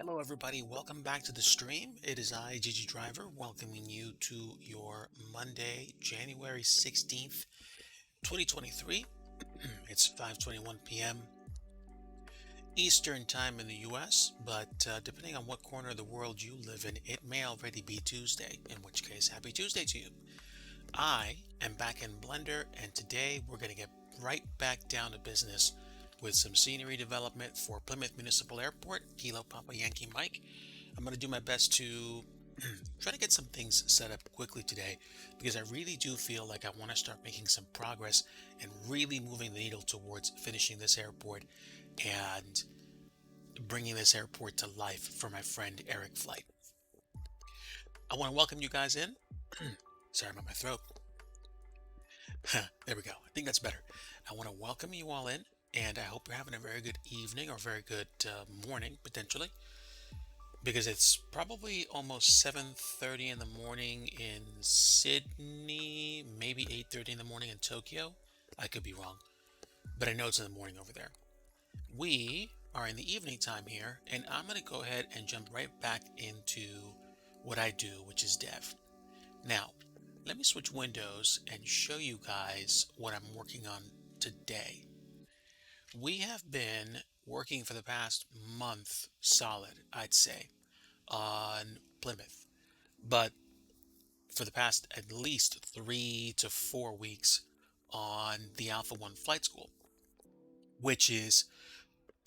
Hello, everybody. Welcome back to the stream. It is I, Gigi Driver, welcoming you to your Monday, January 16th, 2023. It's 5:21 p.m. Eastern Time in the US, but depending on what corner of the world you live in, it may already be Tuesday, in which case, happy Tuesday to you. I am back in Blender, and today we're going to get right back down to business with some scenery development for Plymouth Municipal Airport, Kilo Papa Yankee Mike. I'm going to do my best to try to get some things set up quickly today because I really do feel like I want to start making some progress and really moving the needle towards finishing this airport and bringing this airport to life for my friend Eric Flight. I want to welcome you guys in. Sorry about my throat. There we go. I think that's better. I want to welcome you all in, and I hope you're having a very good evening or very good morning, potentially, because it's probably almost 7:30 in the morning in Sydney, maybe 8:30 in the morning in Tokyo. I could be wrong, but I know it's in the morning over there. We are in the evening time here, and I'm going to go ahead and jump right back into what I do, which is dev. Now, let me switch windows and show you guys what I'm working on today. We have been working for the past month solid, I'd say, on Plymouth, but for the past at least 3 to 4 weeks on the Alpha One Flight School, which is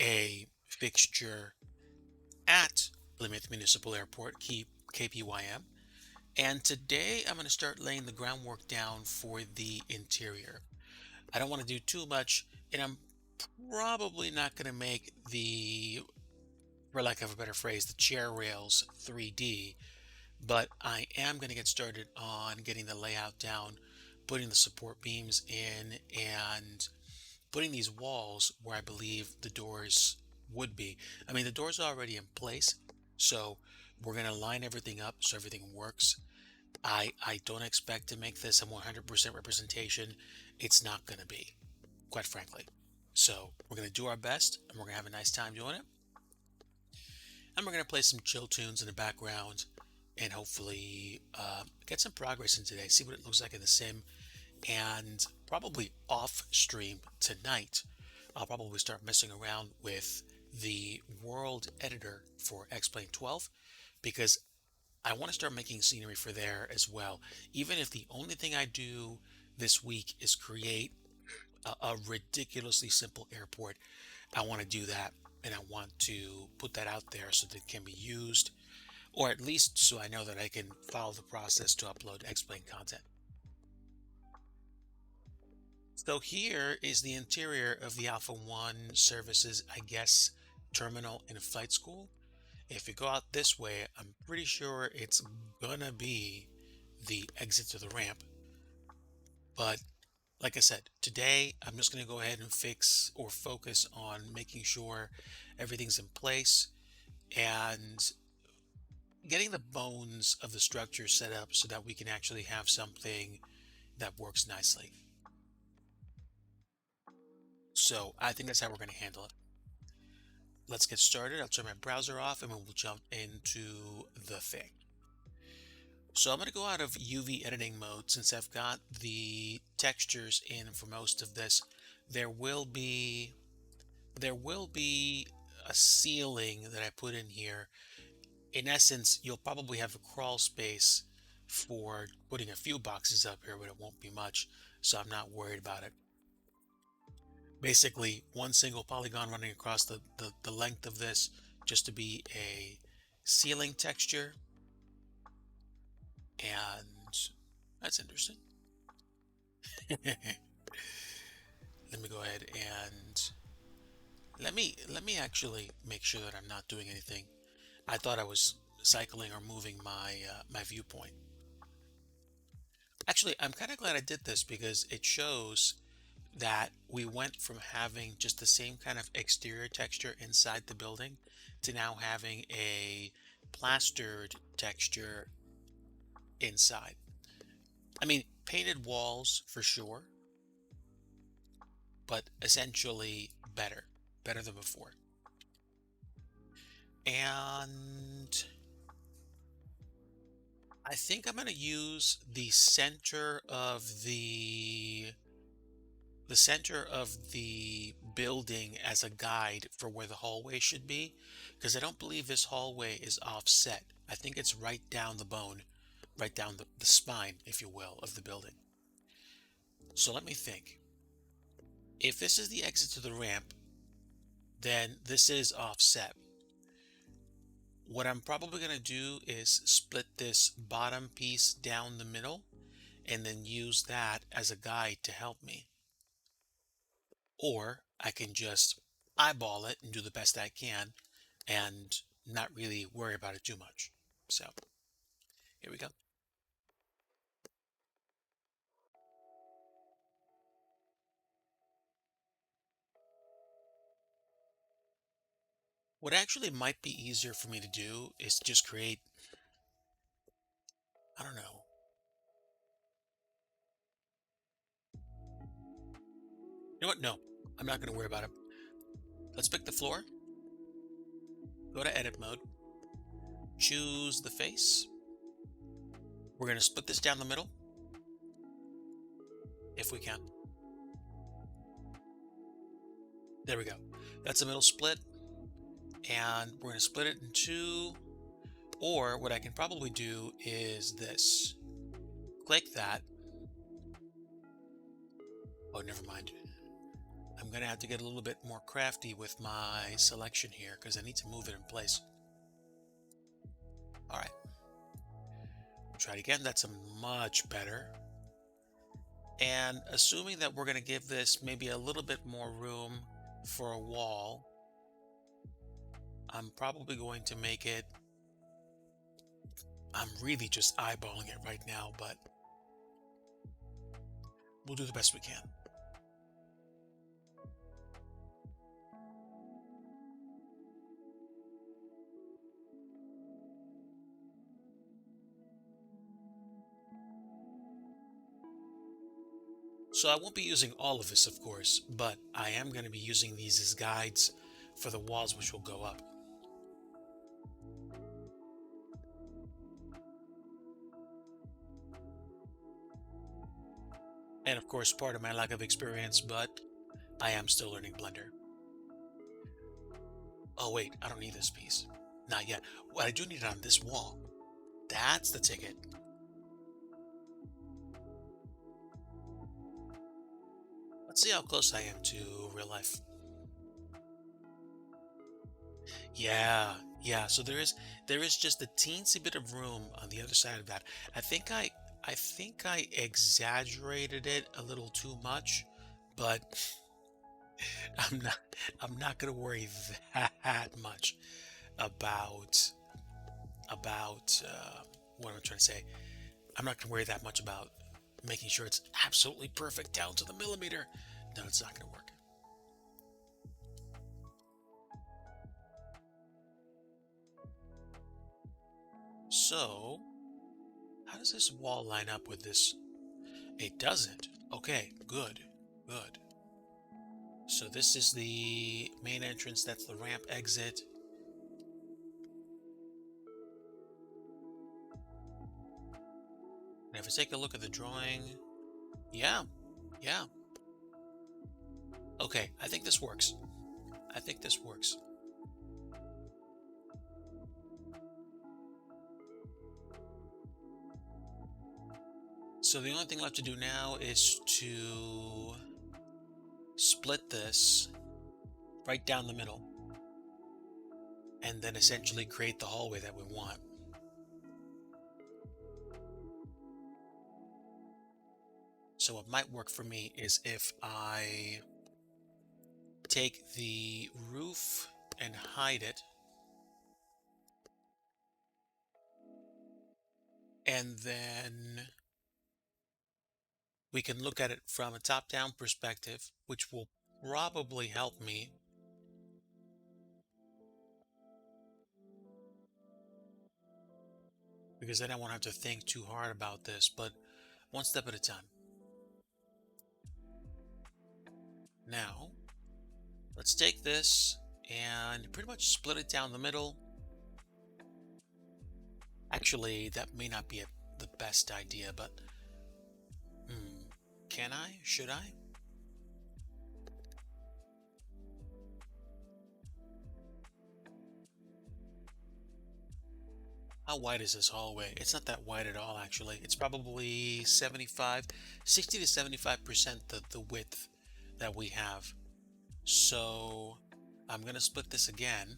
a fixture at Plymouth Municipal Airport, KPYM. And today I'm going to start laying the groundwork down for the interior. I don't want to do too much, and I'm probably not going to make for lack of a better phrase, the chair rails 3D, but I am going to get started on getting the layout down, putting the support beams in, and putting these walls where I believe the doors would be. I mean, the doors are already in place, so we're going to line everything up so everything works. I don't expect to make this a 100% representation. It's not going to be, quite frankly. So we're going to do our best, and we're going to have a nice time doing it. And we're going to play some chill tunes in the background and hopefully get some progress in today, see what it looks like in the sim. And probably off stream tonight, I'll probably start messing around with the world editor for X-Plane 12 because I want to start making scenery for there as well. Even if the only thing I do this week is create a ridiculously simple airport, I want to do that, and I want to put that out there so that it can be used, or at least so I know that I can follow the process to upload X-Plane content. So here is the interior of the Alpha One Services, I guess, terminal in flight school. If you go out this way, I'm pretty sure it's gonna be the exit to the ramp. But like I said, today I'm just gonna go ahead and fix or focus on making sure everything's in place and getting the bones of the structure set up so that we can actually have something that works nicely. So I think that's how we're gonna handle it. Let's get started. I'll turn my browser off and we'll jump into the thing. So I'm going to go out of UV editing mode since I've got the textures in for most of this. There will be a ceiling that I put in here. In essence, you'll probably have a crawl space for putting a few boxes up here, but it won't be much, so I'm not worried about it. Basically, one single polygon running across the length of this just to be a ceiling texture, and that's interesting. Let me go ahead and let me actually make sure that I'm not doing anything. I thought I was cycling or moving my viewpoint. Actually, I'm kind of glad I did this because it shows that we went from having just the same kind of exterior texture inside the building to now having a plastered texture inside. I mean, painted walls for sure, but essentially better than before. And I think I'm going to use the center of the building as a guide for where the hallway should be, because I don't believe this hallway is offset. I think it's right down the bone, right down the spine, if you will, of the building. So let me think. If this is the exit to the ramp, then this is offset. What I'm probably going to do is split this bottom piece down the middle and then use that as a guide to help me. Or I can just eyeball it and do the best I can and not really worry about it too much. So here we go. What actually might be easier for me to do is to just create, I don't know. You know what? No, I'm not going to worry about it. Let's pick the floor, go to edit mode, choose the face. We're going to split this down the middle if we can. There we go. That's a middle split. And we're going to split it in two. Or what I can probably do is this. Click that. Oh, never mind. I'm going to have to get a little bit more crafty with my selection here because I need to move it in place. All right. Try it again. That's a much better. And assuming that we're going to give this maybe a little bit more room for a wall, I'm probably going to make it, I'm really just eyeballing it right now, but we'll do the best we can. So I won't be using all of this, of course, but I am going to be using these as guides for the walls which will go up. And of course, part of my lack of experience, but I am still learning Blender. Oh wait, I don't need this piece. Not yet. What I do need it on this wall. That's the ticket. Let's see how close I am to real life. Yeah, yeah. So there is just a teensy bit of room on the other side of that. I think I exaggerated it a little too much, but I'm not I'm not gonna worry that much about what am I trying to say? I'm not gonna worry that much about making sure it's absolutely perfect down to the millimeter. No, it's not gonna work. So, how does this wall line up with this? It doesn't. Okay, good, good. So this is the main entrance, that's the ramp exit. And if I take a look at the drawing, yeah, yeah. Okay, I think this works. I think this works. So the only thing left to do now is to split this right down the middle and then essentially create the hallway that we want. So what might work for me is if I take the roof and hide it, and then we can look at it from a top-down perspective, which will probably help me. Because then I won't have to think too hard about this, but one step at a time. Now, let's take this and pretty much split it down the middle. Actually, that may not be the best idea, but hmm, can I? Should I? How wide is this hallway? It's not that wide at all, actually. It's probably 75, 60 to 75% the width that we have. So I'm going to split this again.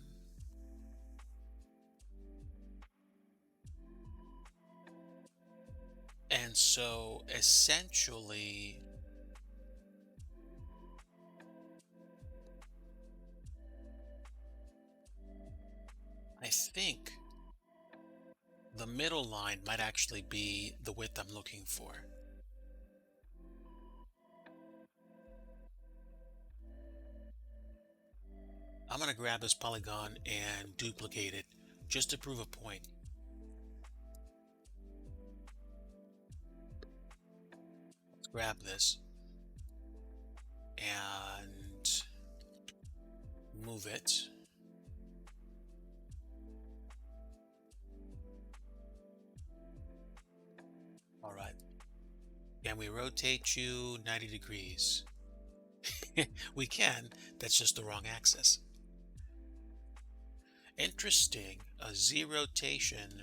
And so essentially, I think the middle line might actually be the width I'm looking for. I'm going to grab this polygon and duplicate it just to prove a point. Let's grab this and move it. All right. Can we rotate you 90 degrees? We can. That's just the wrong axis. Interesting. A Z rotation.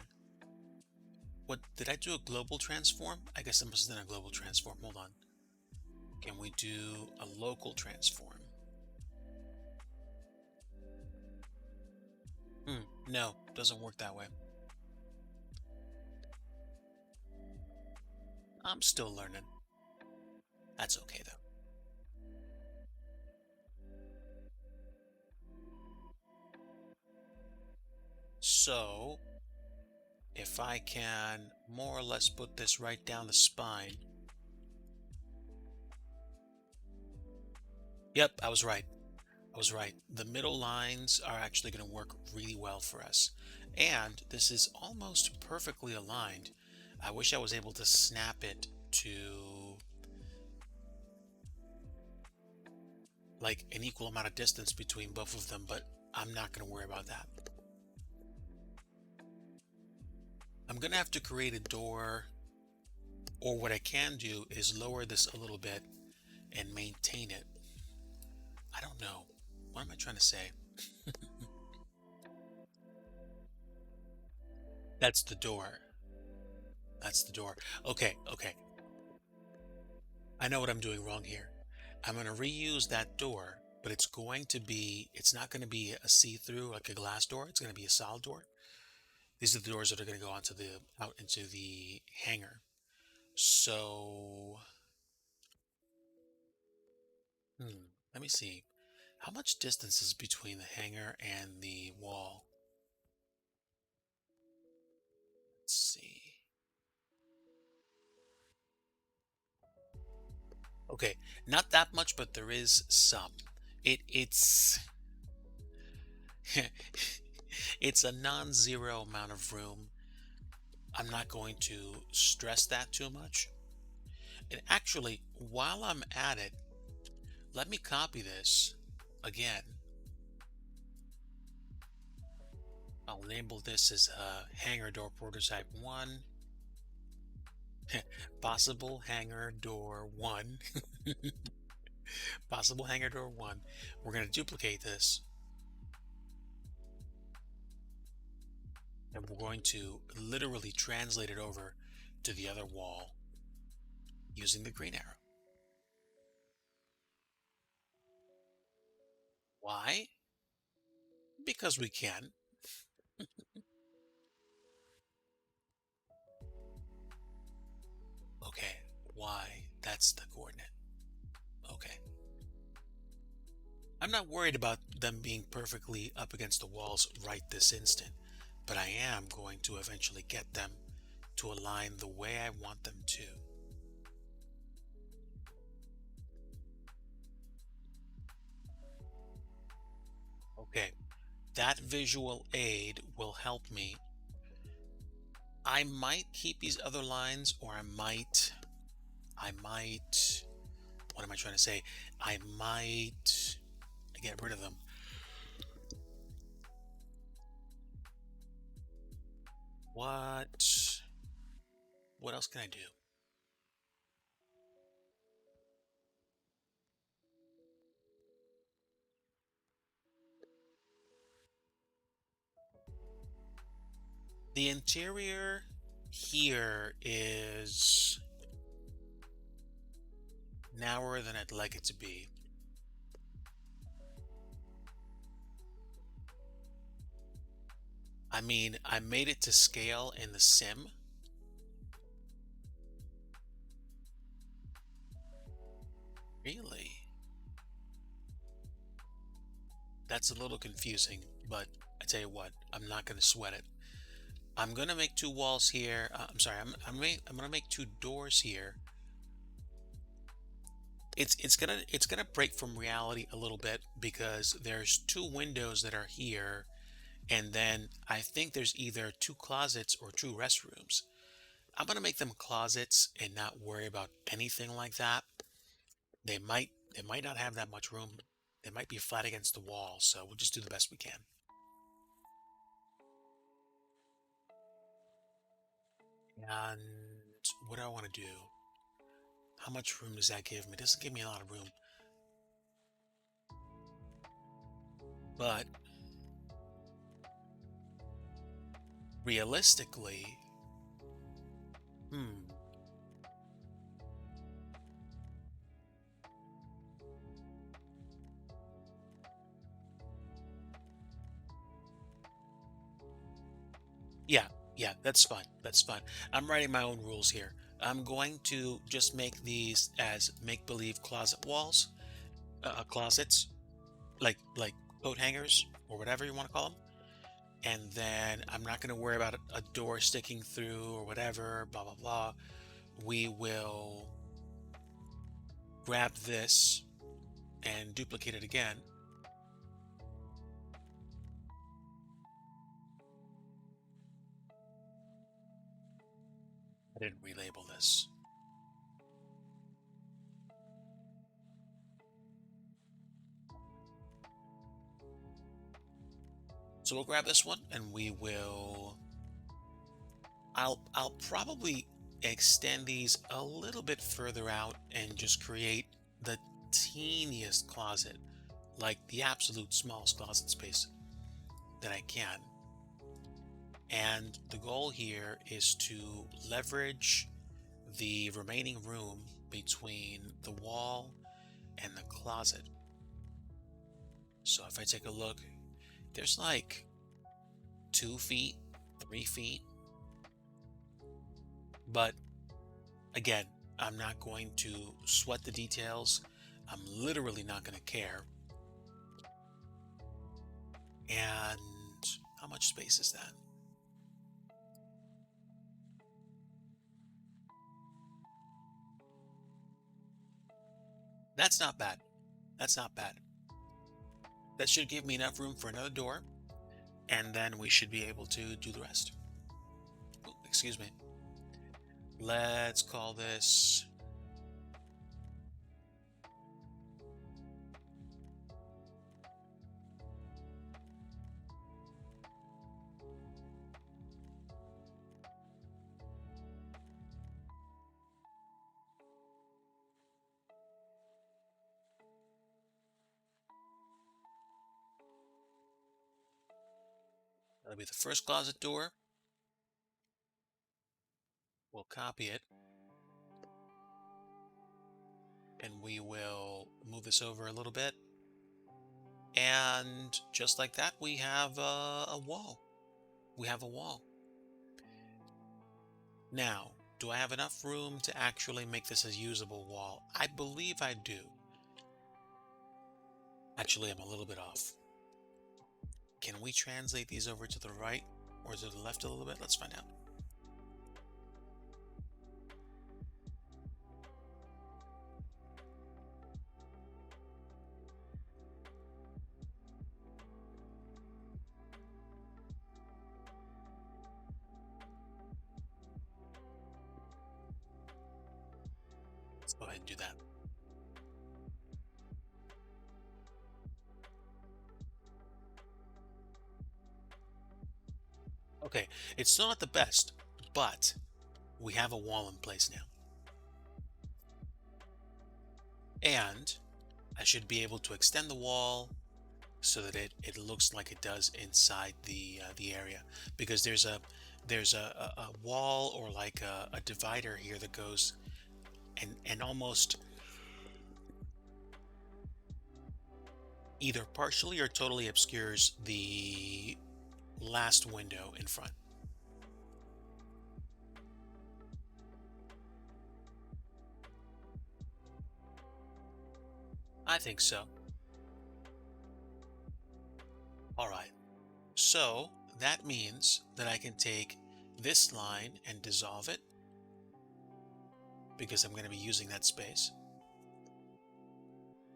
What did I do? A global transform? I guess I must have done a global transform. Hold on. Can we do a local transform? No, doesn't work that way. I'm still learning. That's okay though. So if I can more or less put this right down the spine. Yep, I was right. I was right. The middle lines are actually going to work really well for us. And this is almost perfectly aligned. I wish I was able to snap it to like an equal amount of distance between both of them, but I'm not going to worry about that. I'm going to have to create a door, or what I can do is lower this a little bit and maintain it. I don't know. What am I trying to say? That's the door. That's the door. Okay, okay. I know what I'm doing wrong here. I'm going to reuse that door, but it's not going to be a see-through like a glass door. It's going to be a solid door. These are the doors that are going to go out into the hangar. So, let me see. How much distance is between the hangar and the wall? Let's see. Okay, not that much, but there is some. It's it's a non-zero amount of room. I'm not going to stress that too much. And actually, while I'm at it, let me copy this again. I'll label this as hangar door prototype 1. Possible hangar door 1. Possible hangar door 1. We're going to duplicate this. And we're going to literally translate it over to the other wall using the green arrow. Why? Because we can. Okay, why? That's the coordinate. Okay. I'm not worried about them being perfectly up against the walls right this instant, but I am going to eventually get them to align the way I want them to. Okay, that visual aid will help me. I might keep these other lines, or I might, what am I trying to say? I might get rid of them. What? What else can I do? The interior here is narrower than I'd like it to be. I mean, I made it to scale in the sim. Really? That's a little confusing, but I tell you what, I'm not going to sweat it. I'm going to make two walls here. I'm sorry, I'm going to make two doors here. It's gonna break from reality a little bit because there's two windows that are here, and then I think there's either two closets or two restrooms. I'm gonna make them closets and not worry about anything like that. They might not have that much room. They might be flat against the wall, so we'll just do the best we can. And what do I want to do? How much room does that give me? It doesn't give me a lot of room. But realistically, hmm, yeah, yeah, that's fine. That's fine. I'm writing my own rules here. I'm going to just make these as make-believe closet walls, closets, like coat hangers or whatever you want to call them. And then I'm not going to worry about a door sticking through or whatever, blah blah blah. We will grab this and duplicate it again. I didn't relabel this. So we'll grab this one and we will I'll probably extend these a little bit further out and just create the teeniest closet, like the absolute smallest closet space that I can. And the goal here is to leverage the remaining room between the wall and the closet. So if I take a look, there's like 2 feet, 3 feet, but again, I'm not going to sweat the details. I'm literally not going to care. And how much space is that? That's not bad. That's not bad. That should give me enough room for another door, and then we should be able to do the rest. Oh, excuse me. Let's call this. That'll be the first closet door. We'll copy it, and we will move this over a little bit. And just like that, we have a wall. We have a wall. Now, do I have enough room to actually make this a usable wall? I believe I do. Actually, I'm a little bit off. Can we translate these over to the right or to the left a little bit? Let's find out. Let's go ahead and do that. Okay, it's still not the best, but we have a wall in place now. And I should be able to extend the wall so that it looks like it does inside the area, because there's a wall, or like a divider here that goes and almost either partially or totally obscures the last window in front. I think so. All right. So that means that I can take this line and dissolve it, because I'm going to be using that space.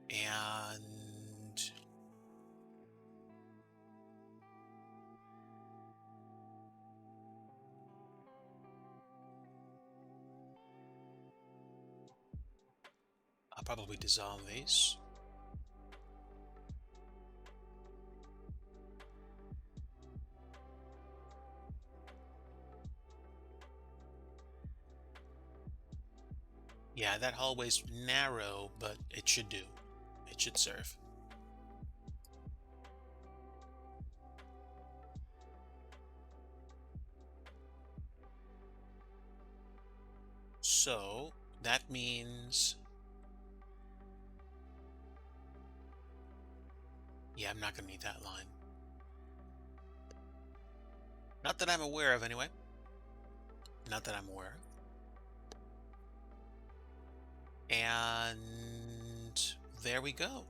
And I'll probably dissolve these. Yeah, that hallway's narrow, but it should do. It should serve. So that means, yeah, I'm not going to need that line. Not that I'm aware of, anyway. Not that I'm aware of. And there we go.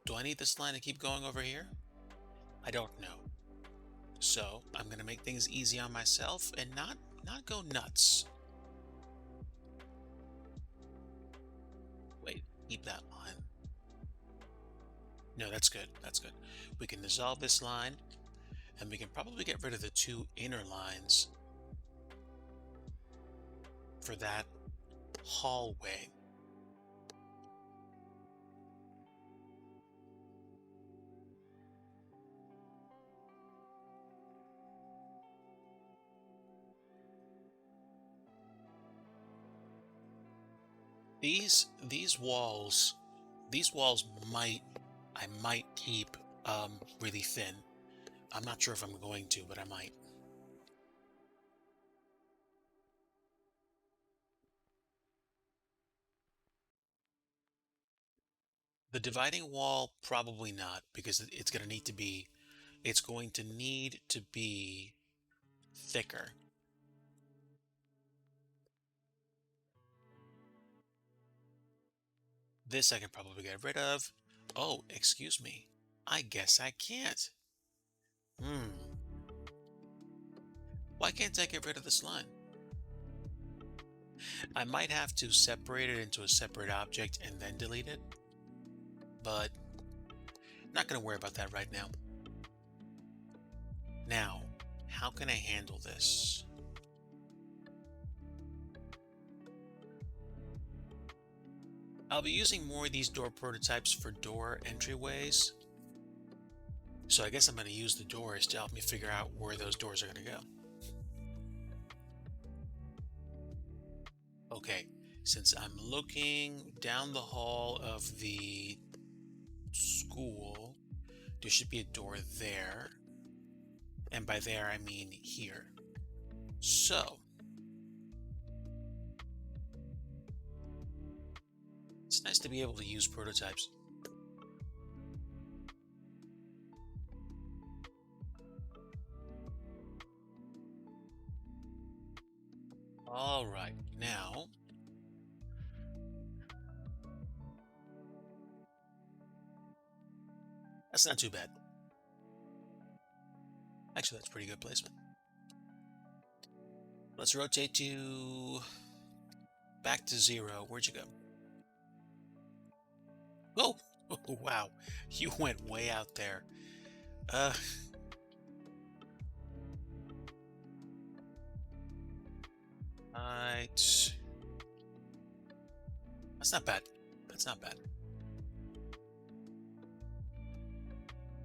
Do I need this line to keep going over here? I don't know. So I'm going to make things easy on myself and not go nuts. Wait, keep that line. No, that's good. That's good. We can dissolve this line, and we can probably get rid of the two inner lines for that hallway. These walls, might I might keep really thin. I'm not sure if I'm going to, but I might. The dividing wall, probably not, because it's going to need to be thicker. This I can probably get rid of. Oh, excuse me. I guess I can't. Hmm. Why can't I get rid of this line? I might have to separate it into a separate object and then delete it, but not going to worry about that right now. Now, how can I handle this? I'll be using more of these door prototypes for door entryways. So I guess I'm going to use the doors to help me figure out where those doors are going to go. Okay, since I'm looking down the hall of the school, there should be a door there. And by there, I mean here. So, it's nice to be able to use prototypes. All right, now that's not too bad. Actually, that's pretty good placement. Let's rotate to back to 0. Where'd you go? Oh, wow. You went way out there. Uh, right. That's not bad. That's not bad.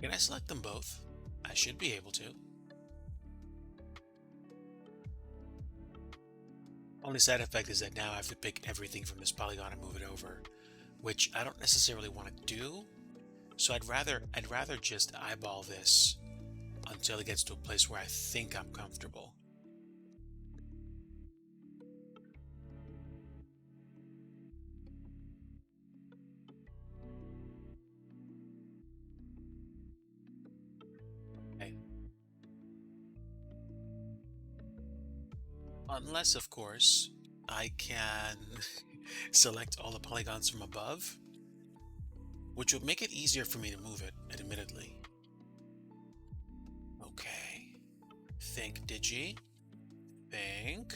Can I select them both? I should be able to. Only side effect is that now I have to pick everything from this polygon and move it over, which I don't necessarily want to do. So I'd rather just eyeball this until it gets to a place where I think I'm comfortable. Okay. Unless, of course, I can select all the polygons from above, which would make it easier for me to move it, admittedly. Okay. Think, Digi. Think.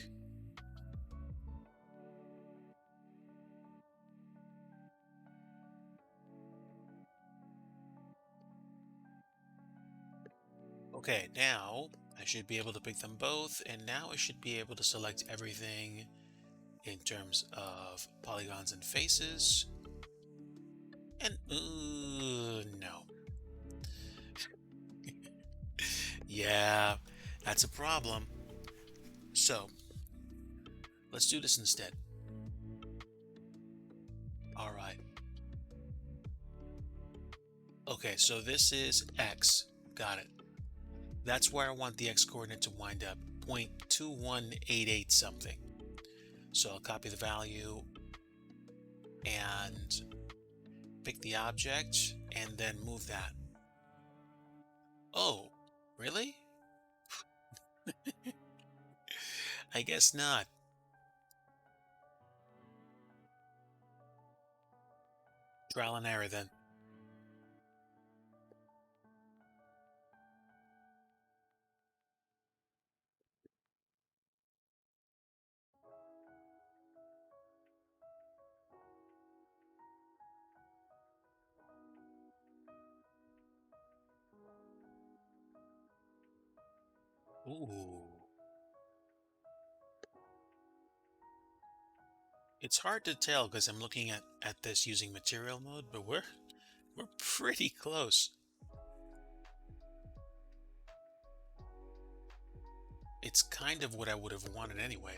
Okay, now I should be able to pick them both, and now I should be able to select everything in terms of polygons and faces. And, no. Yeah, that's a problem. So, let's do this instead. All right. Okay, so this is X. Got it. That's where I want the X coordinate to wind up. 0.2188 something. So I'll copy the value and pick the object and then move that. Oh, really? I guess not. Trial and error then. Ooh. It's hard to tell because I'm looking at this using material mode, but we're pretty close. It's kind of what I would have wanted anyway.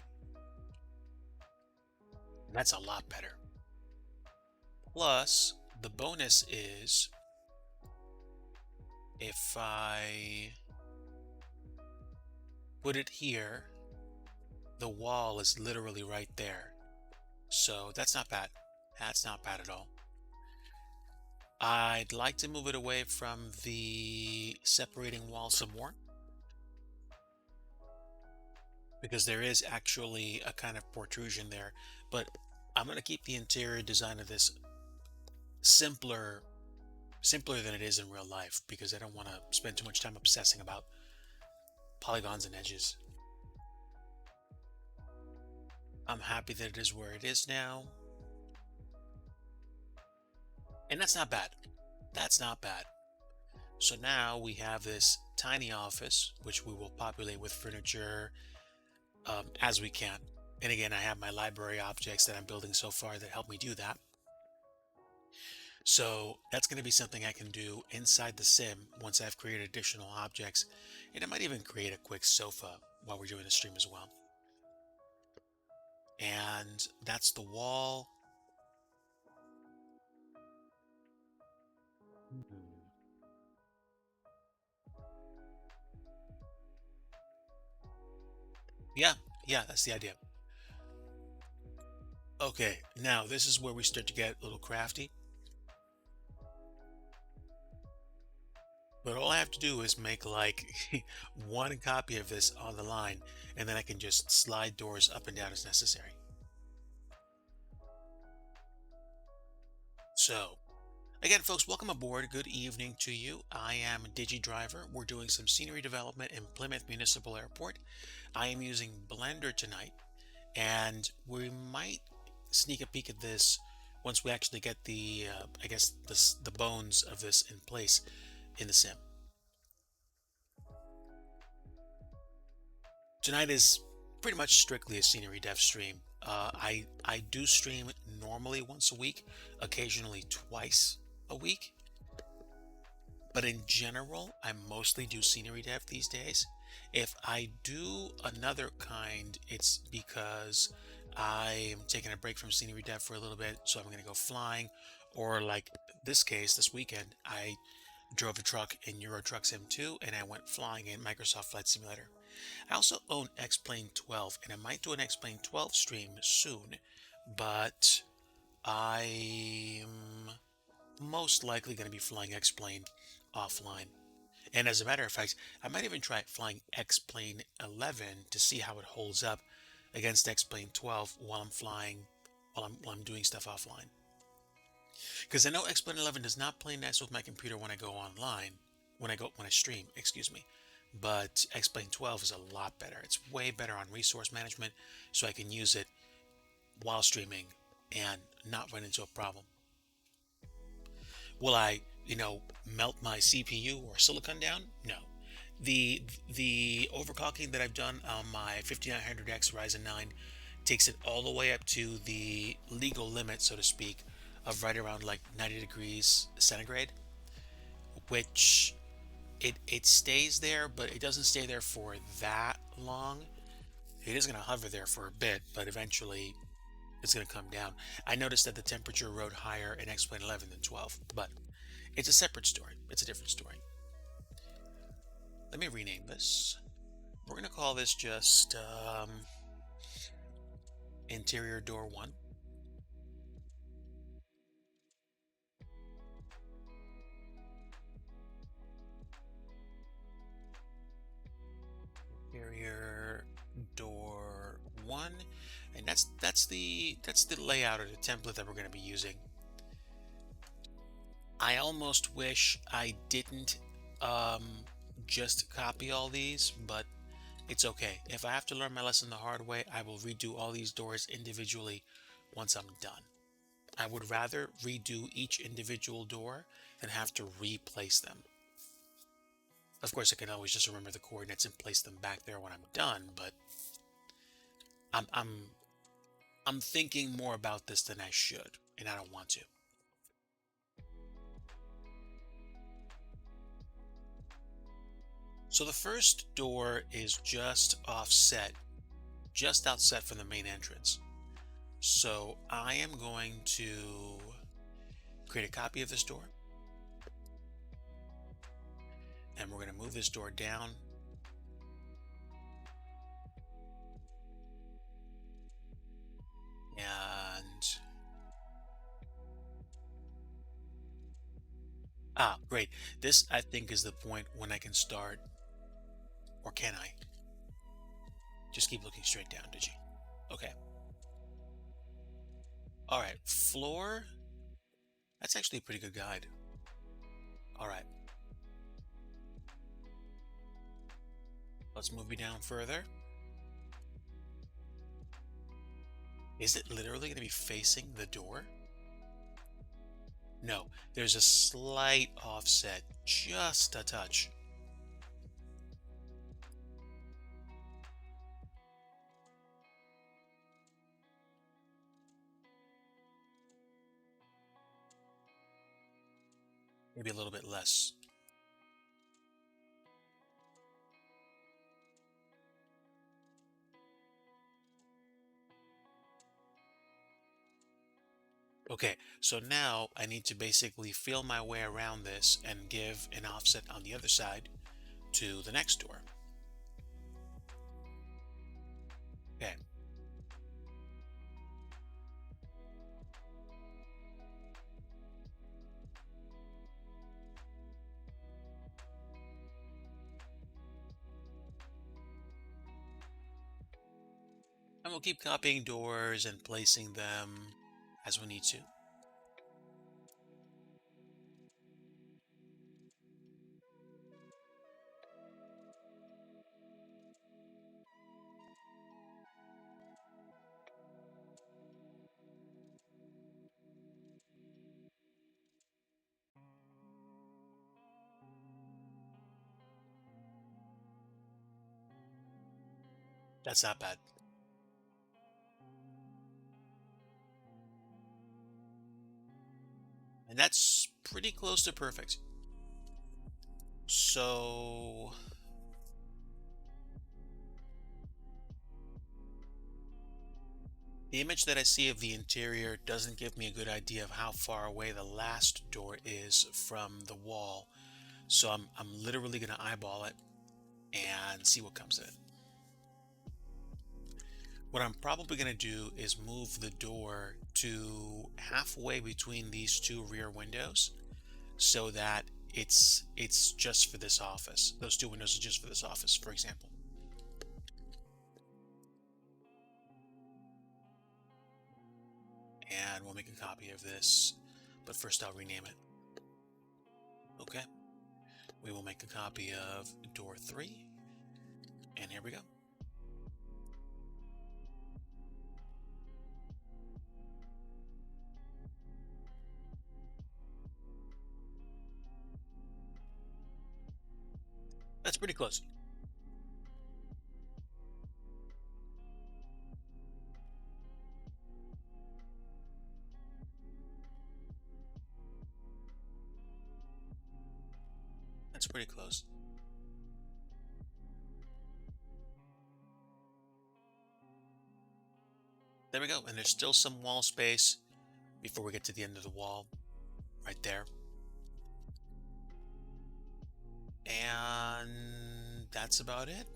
That's a lot better. Plus, the bonus is if I put it here, the wall is literally right there. So that's not bad. That's not bad at all. I'd like to move it away from the separating wall some more because there is actually a kind of protrusion there. But I'm going to keep the interior design of this simpler simpler than it is in real life because I don't want to spend too much time obsessing about polygons and edges. I'm happy that it is where it is now. And that's not bad. That's not bad. So now we have this tiny office, which we will populate with furniture as we can. And again, I have my library objects that I'm building so far that help me do that. So that's going to be something I can do inside the sim once I've created additional objects. And I might even create a quick sofa while we're doing the stream as well. And that's the wall. Hmm. Yeah, yeah, that's the idea. Okay, now this is where we start to get a little crafty. But all I have to do is make like one copy of this on the line, and then I can just slide doors up and down as necessary. So, again, folks, welcome aboard. Good evening to you. I am DigiDriver. We're doing some scenery development in Plymouth Municipal Airport. I am using Blender tonight, and we might sneak a peek at this once we actually get the, I guess, the bones of this in place in the sim. Tonight is pretty much strictly a scenery dev stream. I do stream normally once a week, occasionally twice a week, but in general, I mostly do scenery dev these days. If I do another kind, it's because I'm taking a break from scenery dev for a little bit, so I'm going to go flying. Or like this case, this weekend, I drove a truck in Euro Truck Sim 2 and I went flying in Microsoft Flight Simulator. I also own X-Plane 12 and I might do an X-Plane 12 stream soon, but I'm most likely going to be flying X-Plane offline. And as a matter of fact, I might even try flying X-Plane 11 to see how it holds up against X-Plane 12 while I'm flying, while I'm doing stuff offline. Because I know X-Plane 11 does not play nice with my computer when I go online, when I stream, excuse me. But X-Plane 12 is a lot better. It's way better on resource management, so I can use it while streaming and not run into a problem. Will I, melt my CPU or silicon down? No. The overclocking that I've done on my 5900X Ryzen 9 takes it all the way up to the legal limit, so to speak, of right around like 90 degrees centigrade, which it stays there, but it doesn't stay there for that long. It is going to hover there for a bit, but eventually it's going to come down. I noticed that the temperature rode higher in X-Plane 11 than 12, but it's a separate story. It's a different story. Let me rename this. We're going to call this just interior door 1. Interior door 1, and that's the layout or the template that we're going to be using. I almost wish I didn't just copy all these, but it's okay. If I have to learn my lesson the hard way, I will redo all these doors individually once I'm done. I would rather redo each individual door than have to replace them. Of course, I can always just remember the coordinates and place them back there when I'm done, but I'm I'm I'm thinking more about this than I should, and I don't want to. So the first door is just offset, just outside from the main entrance. So I am going to create a copy of this door, and we're going to move this door down. And great. This I think is the point when I can start, or can I? Just keep looking straight down, did you? Okay. All right, floor. That's actually a pretty good guide. All right, let's move you down further. Is it literally going to be facing the door? No, there's a slight offset, just a touch. Maybe a little bit less. Okay, so now I need to basically feel my way around this and give an offset on the other side to the next door. Okay. And we'll keep copying doors and placing them as we need to. That's not bad. And that's pretty close to perfect. So The image that I see of the interior doesn't give me a good idea of how far away the last door is from the wall. So I'm literally gonna eyeball it and see what comes in. What I'm probably gonna do is move the door to halfway between these two rear windows so that it's just for this office. Those two windows are just for this office, for example. And we'll make a copy of this, but first I'll rename it. Okay, we will make a copy of door 3, and here we go. That's pretty close. That's pretty close. There we go, and there's still some wall space before we get to the end of the wall, right there. And that's about it.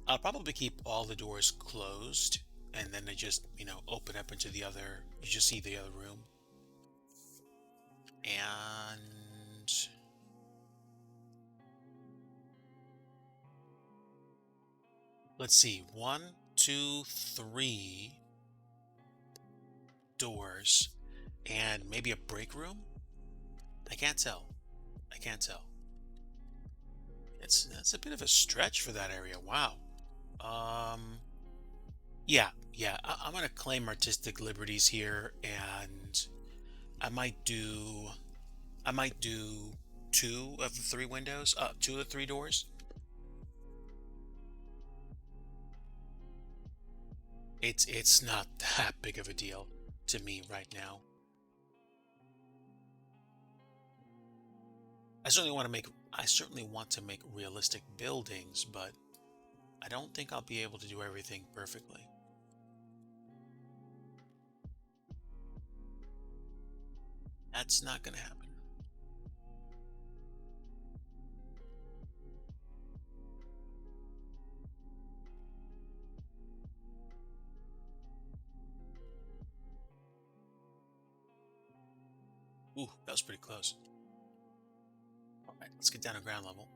I'll probably keep all the doors closed, and then they just, open up into the other, you just see the other room. And let's see, 1, 2, 3 doors, and maybe a break room. I can't tell. I can't tell. That's a bit of a stretch for that area. Wow. Um, yeah. I'm gonna claim artistic liberties here, and I might do, I might do 2 of the 3 windows, 2 of the 3 doors. It's not that big of a deal to me right now. I certainly want to make realistic buildings, but I don't think I'll be able to do everything perfectly. That's not gonna happen. Ooh, that was pretty close. All right, let's get down to ground level.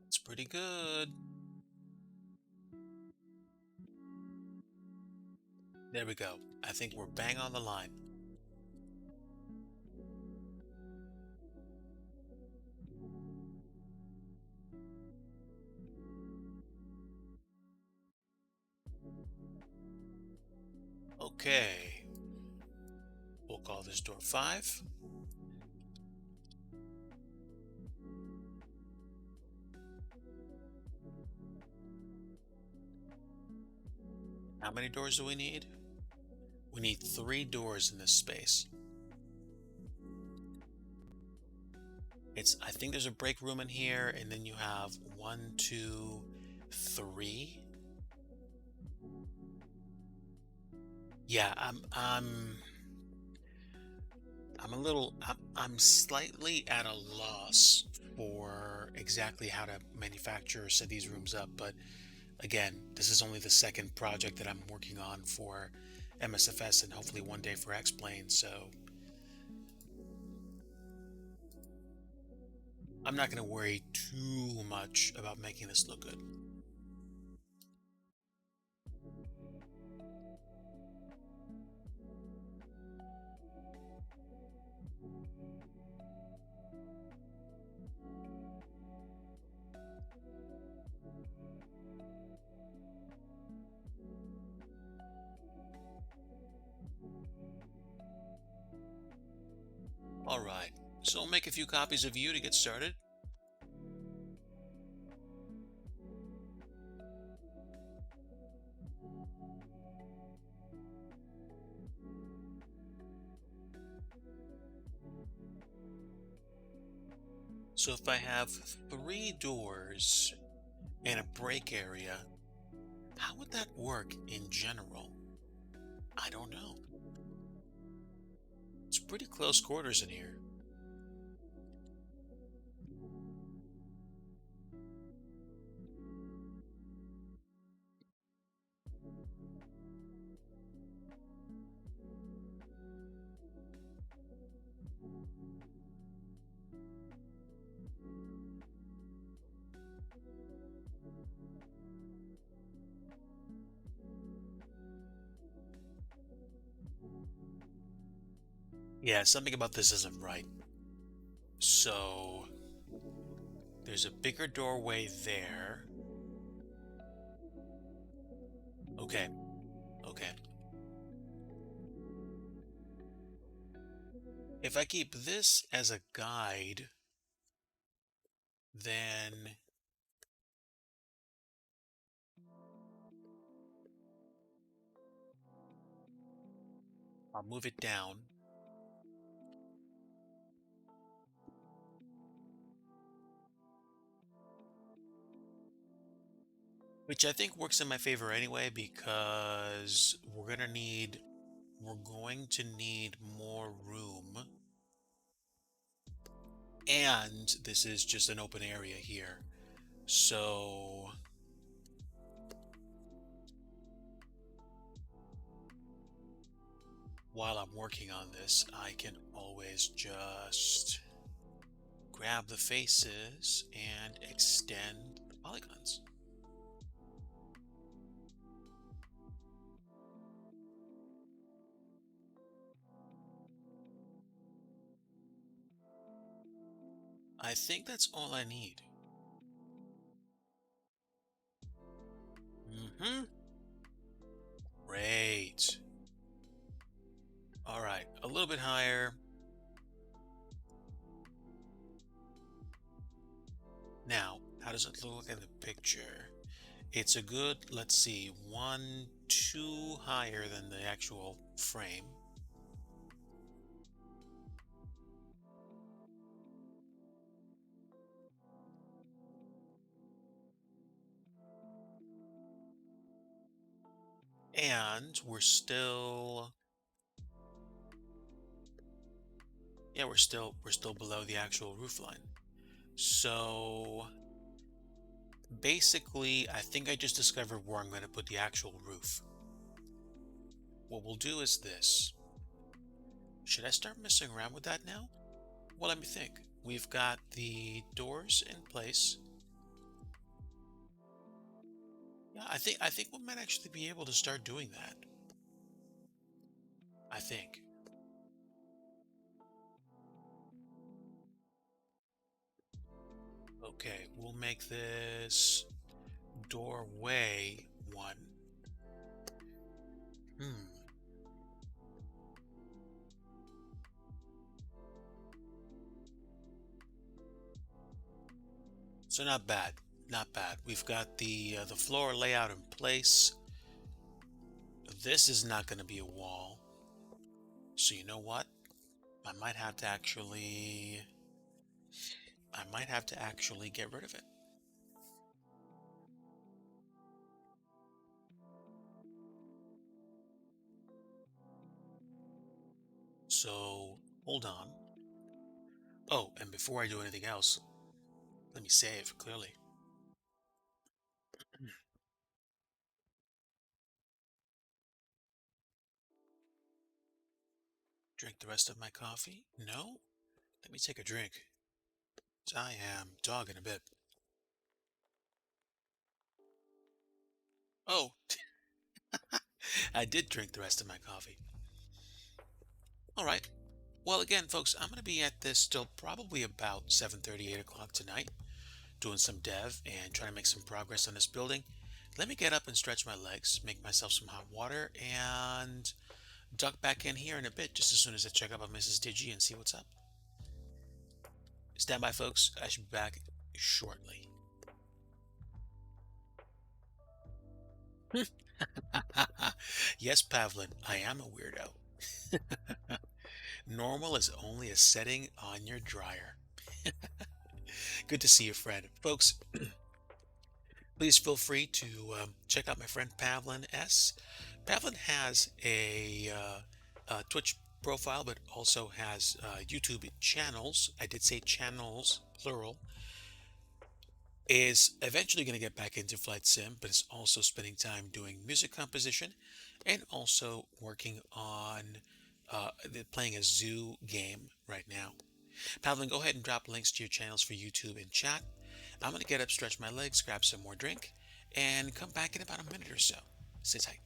It's pretty good. There we go. I think we're bang on the line. Okay, we'll call this door 5. How many doors do we need? We need 3 doors in this space. I think there's a break room in here, and then you have 1, 2, 3. Yeah, I'm slightly at a loss for exactly how to manufacture set these rooms up, but again, this is only the second project that I'm working on for MSFS and hopefully one day for X-Plane, so I'm not going to worry too much about making this look good. All right, so I'll make a few copies of you to get started. So if I have three doors and a break area, how would that work in general? I don't know. It's pretty close quarters in here. Yeah, something about this isn't right. So there's a bigger doorway there. Okay, okay. If I keep this as a guide, then I'll move it down, which I think works in my favor anyway because we're going to need more room, and this is just an open area here. So while I'm working on this, I can always just grab the faces and extend the polygons. I think that's all I need. Mm-hmm. Great. All right, a little bit higher. Now, how does it look in the picture? It's a good, let's see, one, two higher than the actual frame. And we're still below the actual roof line. So basically, I think I just discovered where I'm going to put the actual roof. What we'll do is this. Should I start messing around with that now? Well, let me think. We've got the doors in place. Yeah, I think we might actually be able to start doing that. I think. Okay, we'll make this doorway one. Hmm. So not bad. Not bad. We've got the floor layout in place. This is not going to be a wall. So you know what? I might have to actually I might have to actually get rid of it. So hold on. Oh, and before I do anything else, let me save clearly. Drink the rest of my coffee? No? Let me take a drink. I am dogging a bit. Oh, I did drink the rest of my coffee. All right. Well, again, folks, I'm going to be at this till probably about 7:30, 8 o'clock tonight, doing some dev and trying to make some progress on this building. Let me get up and stretch my legs, make myself some hot water, and duck back in here in a bit, just as soon as I check up on Mrs. Digi and see what's up. Stand by, folks. I should be back shortly. Yes, Pavlin, I am a weirdo. Normal is only a setting on your dryer. Good to see you, friend. Folks, please feel free to check out my friend Pavlin S. Pavlin has a Twitch profile, but also has YouTube channels. I did say channels, plural. Is eventually going to get back into flight sim, but is also spending time doing music composition and also working on playing a zoo game right now. Pavlin, go ahead and drop links to your channels for YouTube in chat. I'm going to get up, stretch my legs, grab some more drink, and come back in about a minute or so. Sit tight.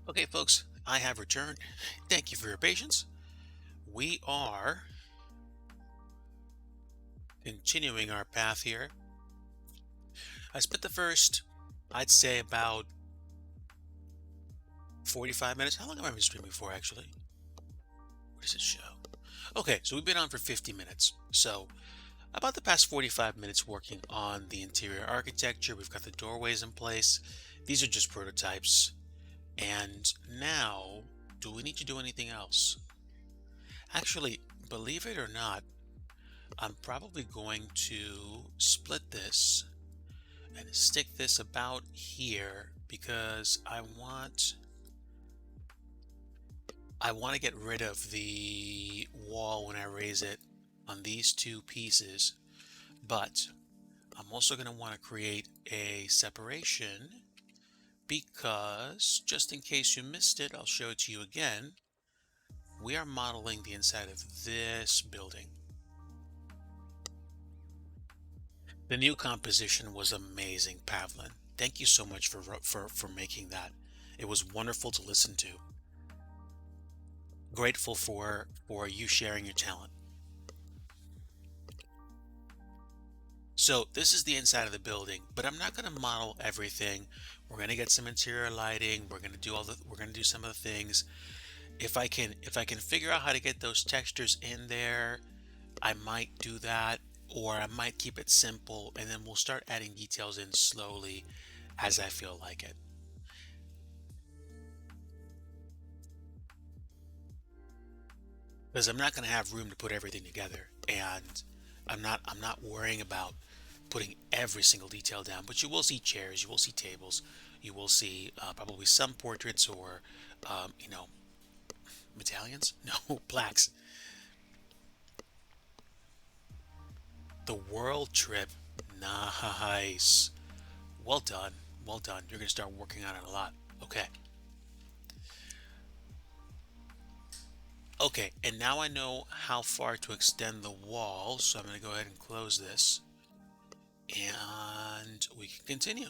Okay, folks, I have returned. Thank you for your patience. We are continuing our path here. I spent the first, I'd say, about 45 minutes. How long have I been streaming for, actually? What does it show? Okay, so we've been on for 50 minutes. So, about the past 45 minutes working on the interior architecture. We've got the doorways in place. These are just prototypes. And now, do we need to do anything else? Actually, believe it or not, I'm probably going to split this and stick this about here because I want to get rid of the wall when I raise it on these two pieces, but I'm also going to want to create a separation because just in case you missed it, I'll show it to you again. We are modeling the inside of this building. The new composition was amazing, Pavlin. Thank you so much for making that. It was wonderful to listen to. Grateful for you sharing your talent. So this is the inside of the building, but I'm not going to model everything. We're going to get some interior lighting. We're going to do some of the things. If I can figure out how to get those textures in there, I might do that, or I might keep it simple and then we'll start adding details in slowly as I feel like it. Because I'm not going to have room to put everything together, and I'm not worrying about putting every single detail down. But you will see chairs, you will see tables, you will see probably some portraits or you know, medallions, no, plaques. The world trip, nice. Well done, well done. You're going to start working on it a lot. Okay. Okay, and now I know how far to extend the wall, so I'm going to go ahead and close this, and we can continue.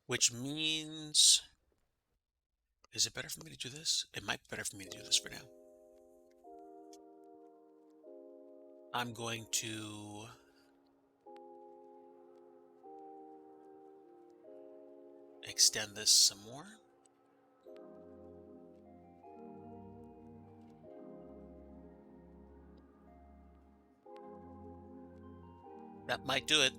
Which means, is it better for me to do this? It might be better for me to do this for now. I'm going to extend this some more. That might do it.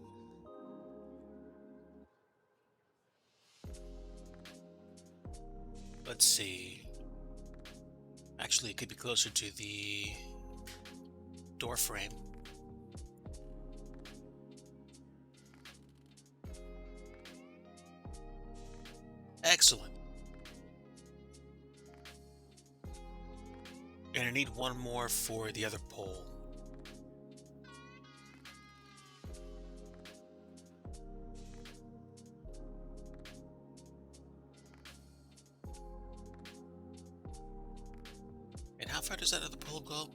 Let's see. Actually, it could be closer to the door frame. Excellent. And I need one more for the other pole. And how far does that other pole go?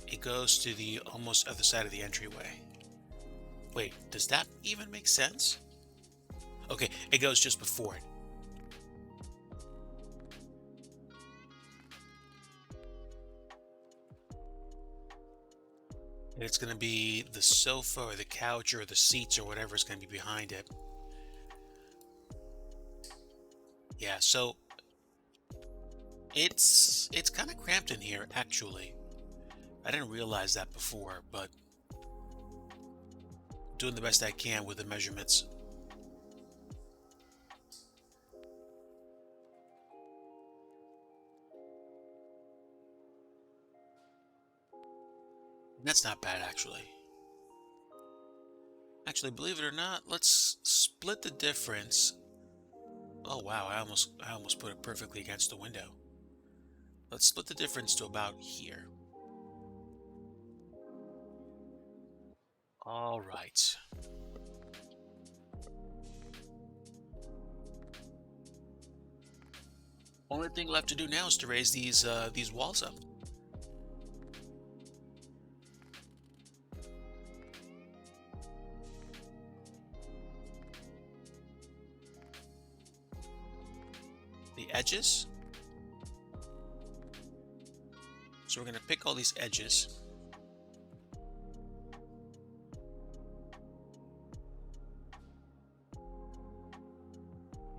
It goes to the almost other side of the entryway. Wait, does that even make sense? Okay, it goes just before it. It's going to be the sofa or the couch or the seats or whatever is going to be behind it. Yeah, so it's kind of cramped in here, actually. I didn't realize that before, but doing the best I can with the measurements. That's not bad, actually. Actually, believe it or not, let's split the difference. Oh wow, I almost put it perfectly against the window. Let's split the difference to about here. All right. Only thing left to do now is to raise these walls up. The edges. So we're going to pick all these edges.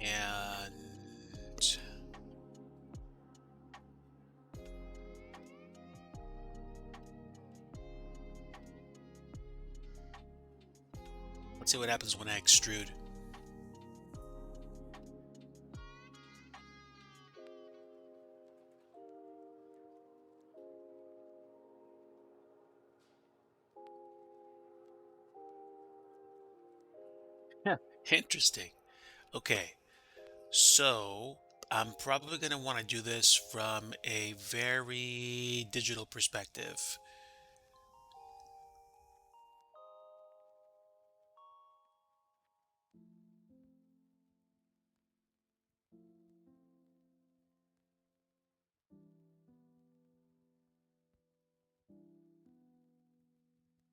And let's see what happens when I extrude. Yeah. Interesting. Okay, so I'm probably going to want to do this from a very digital perspective.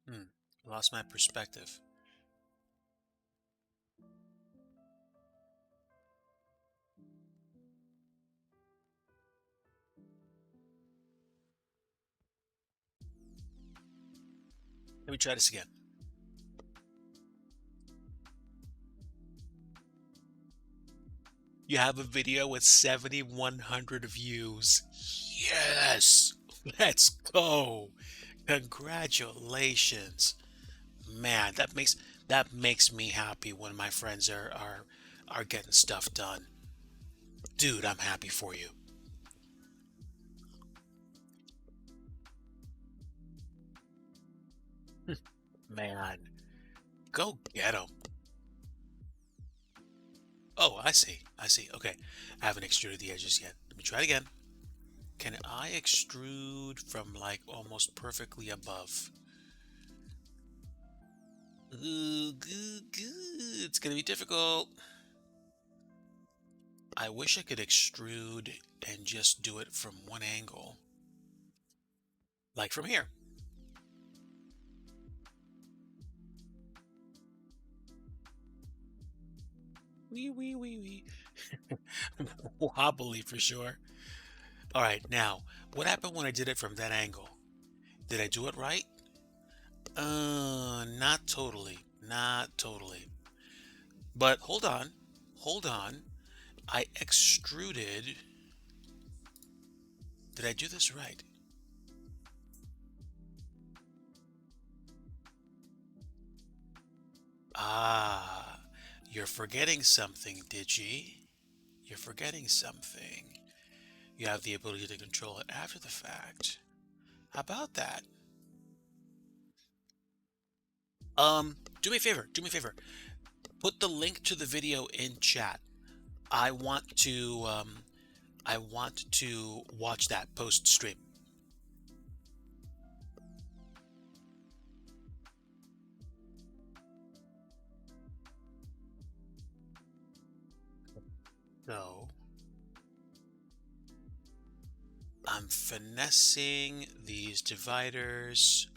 Hmm, lost my perspective. Let me try this again. You have a video with 7,100 views. Yes. Let's go. Congratulations. Man, that makes me happy when my friends are getting stuff done. Dude, I'm happy for you. Man, go get 'em. Oh, I see. I see. Okay. I haven't extruded the edges yet. Let me try it again. Can I extrude from like almost perfectly above? Ooh, good, good. It's gonna be difficult. I wish I could extrude and just do it from one angle, like from here. Wee, wee, wee, wee. Wobbly for sure. All right, now, what happened when I did it from that angle? Did I do it right? Not totally. Not totally. But hold on. Hold on. I extruded. Did I do this right? Ah, you're forgetting something, did ye? You're forgetting something. You have the ability to control it after the fact. How about that? Do me a favor. Do me a favor. Put the link to the video in chat. I want to I want to watch that post stream. So I'm finessing these dividers,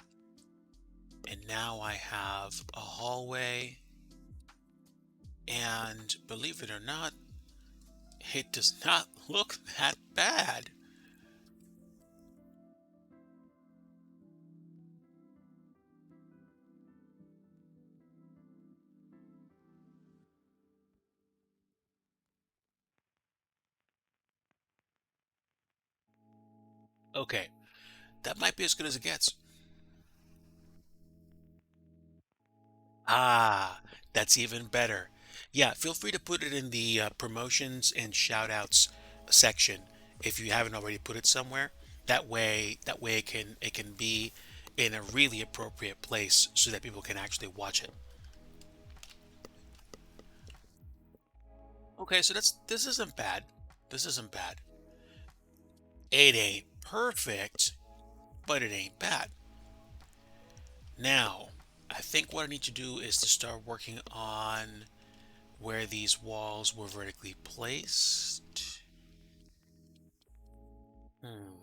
and now I have a hallway. And believe it or not, it does not look that bad. Okay, that might be as good as it gets. Ah, that's even better. Yeah, feel free to put it in the promotions and shout outs section if you haven't already put it somewhere. That way it can be in a really appropriate place so that people can actually watch it. Okay, so this isn't bad. This isn't bad. It ain't perfect, but it ain't bad. Now, I think what I need to do is to start working on where these walls were vertically placed. Hmm.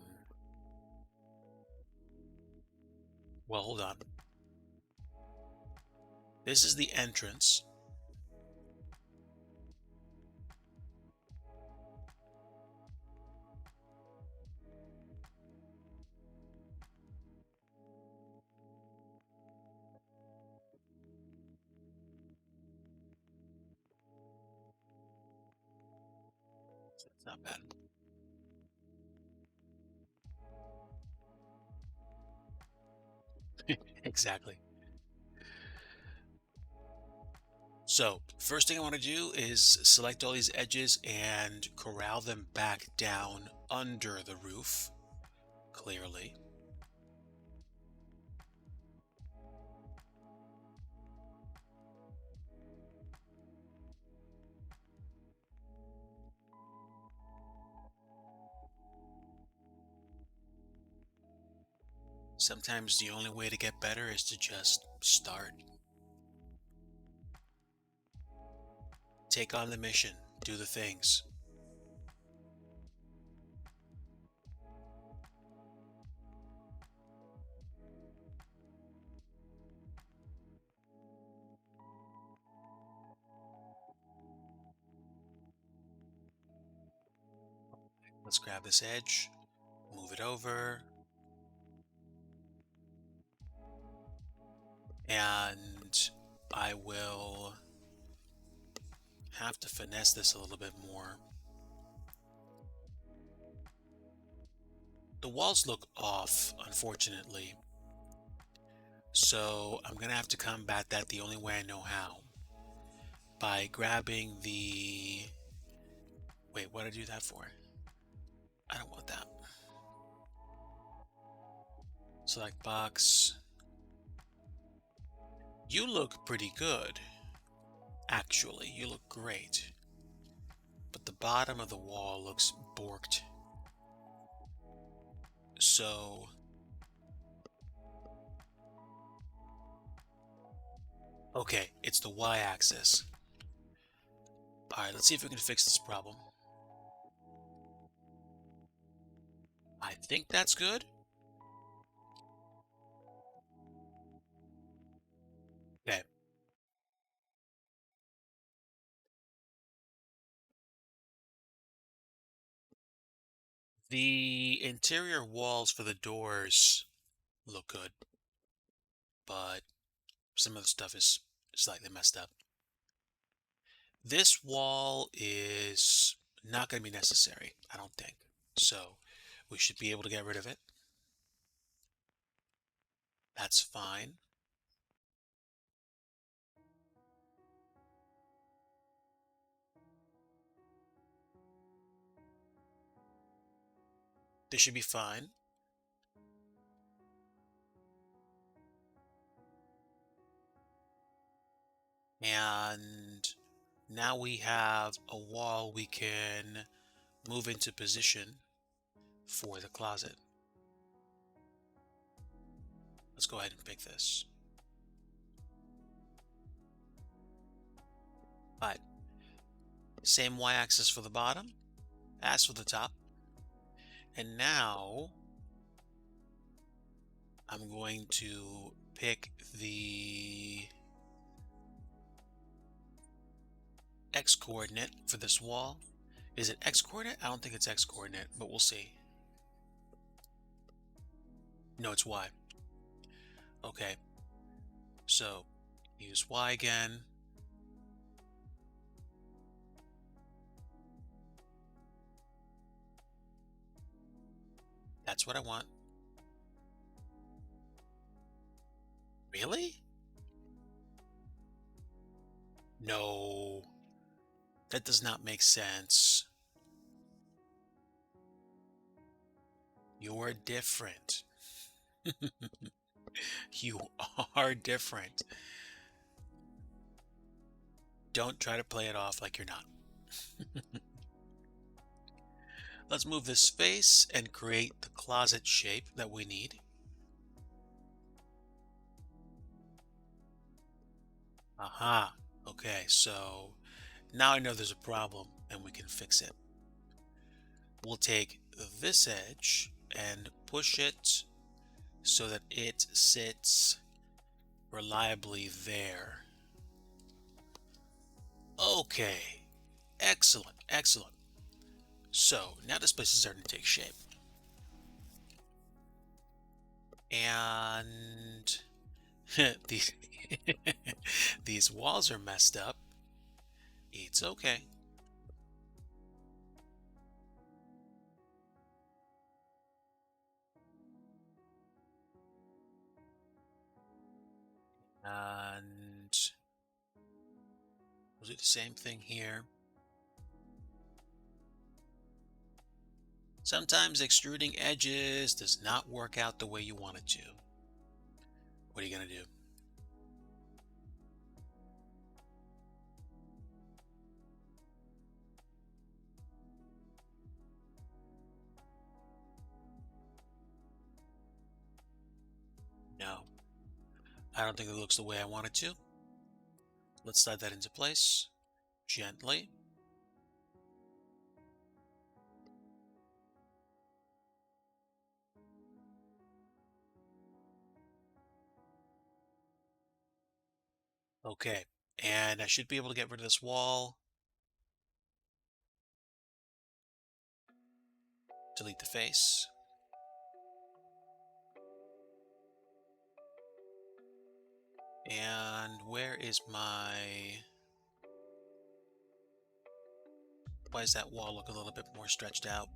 Well, hold on. This is the entrance. It's not bad. Exactly. So, first thing I want to do is select all these edges and corral them back down under the roof, clearly. Sometimes the only way to get better is to just start. Take on the mission, do the things. Let's grab this edge, move it over, and I will have to finesse this a little bit more. The walls look off, unfortunately. So I'm gonna have to combat that the only way I know how. By grabbing the... Wait, what did I do that for? I don't want that. Select box. You look pretty good. Actually, you look great. But the bottom of the wall looks borked. So... Okay, it's the y-axis. Alright, let's see if we can fix this problem. I think that's good. Okay. The interior walls for the doors look good, but some of the stuff is slightly messed up. This wall is not going to be necessary, I don't think. So we should be able to get rid of it. That's fine. This should be fine. And now we have a wall we can move into position for the closet. Let's go ahead and pick this. Alright. Same y-axis for the bottom as for the top. And now I'm going to pick the X coordinate for this wall. Is it X coordinate? I don't think it's X coordinate, but we'll see. No, it's Y. Okay. So use Y again. That's what I want. Really? No. That does not make sense. You're different. You are different. Don't try to play it off like you're not. Let's move this space and create the closet shape that we need. Aha. Okay, so now I know there's a problem and we can fix it. We'll take this edge and push it so that it sits reliably there. Okay. Excellent, excellent. So now this place is starting to take shape. And these these walls are messed up. It's okay. And we'll do the same thing here. Sometimes extruding edges does not work out the way you want it to. What are you going to do? No, I don't think it looks the way I want it to. Let's slide that into place gently. Okay, and I should be able to get rid of this wall. Delete the face. And where is my... Why does that wall look a little bit more stretched out?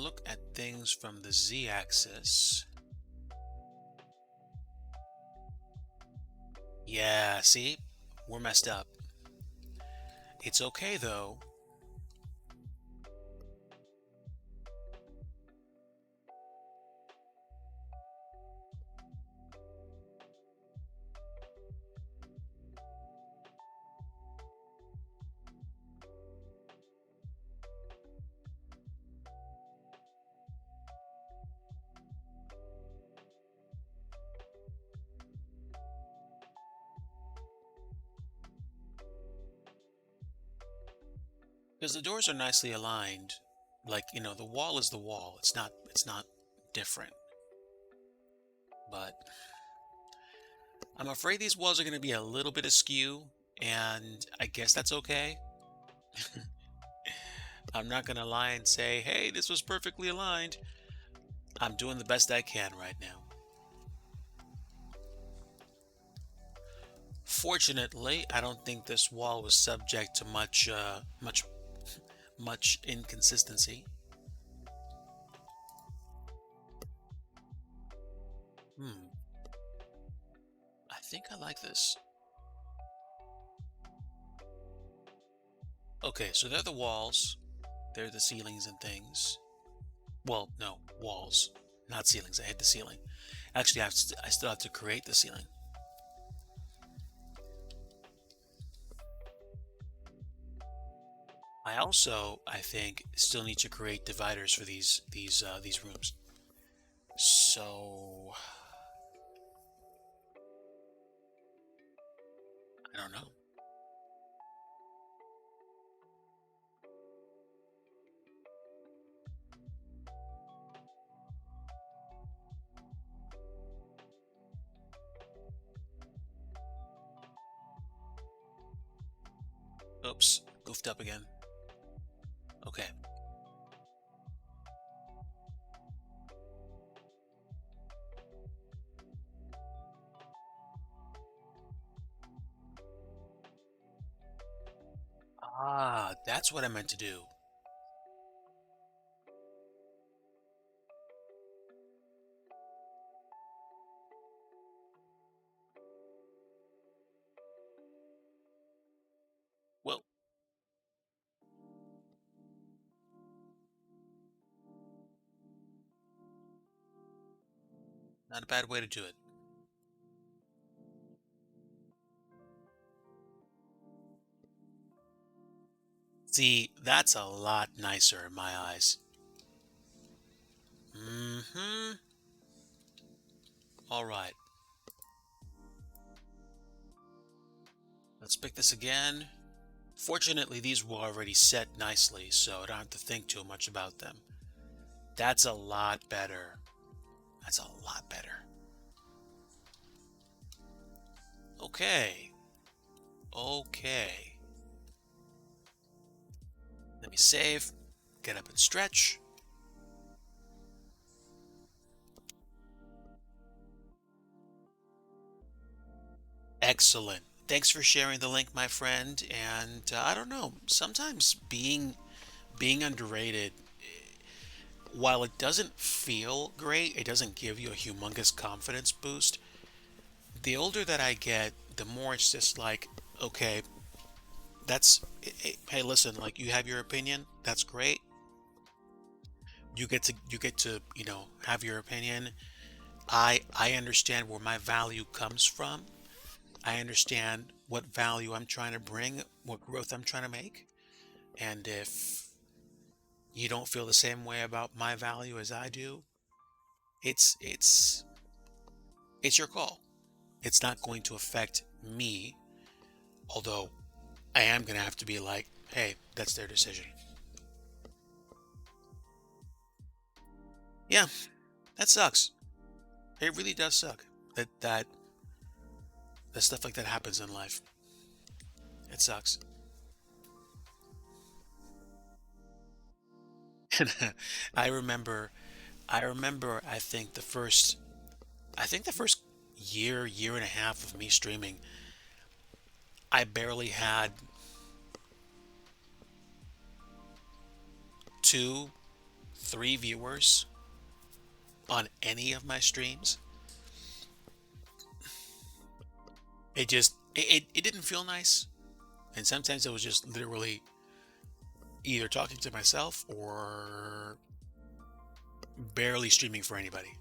look at things from the z-axis, yeah, see, we're messed up. It's okay though. Because the doors are nicely aligned. Like, the wall is the wall. It's not different. But I'm afraid these walls are going to be a little bit askew, and I guess that's okay. I'm not going to lie and say, hey, this was perfectly aligned. I'm doing the best I can right now. Fortunately, I don't think this wall was subject to much inconsistency. Hmm, I think I like this. Okay, so they're the walls. They're the ceilings and things. Well, no, walls, not ceilings. I hit the ceiling. Actually, I still have to create the ceiling. I also, I think, still need to create dividers for these rooms. So I don't know. Oops, goofed up again. Okay. Ah, that's what I meant to do. Well, not a bad way to do it. See, that's a lot nicer in my eyes. Mm-hmm. All right. Let's pick this again. Fortunately, these were already set nicely, so I don't have to think too much about them. That's a lot better. That's a lot better. Okay. Okay. Let me save. Get up and stretch. Excellent. Thanks for sharing the link, my friend. And I don't know, sometimes being underrated, while it doesn't feel great, it doesn't give you a humongous confidence boost. The older that I get, the more it's just like, okay, hey, listen, like you have your opinion, that's great. You get to have your opinion. I understand where my value comes from. I understand what value I'm trying to bring, what growth I'm trying to make. And if you don't feel the same way about my value as I do, it's it's it's your call. It's not going to affect me, although I am going to have to be like, hey, that's their decision. Yeah, that sucks. It really does suck that stuff like that happens in life. It sucks. And I remember I think the first year and a half of me streaming, I barely had two 3 viewers on any of my streams, it didn't feel nice. And sometimes it was just literally either talking to myself or barely streaming for anybody.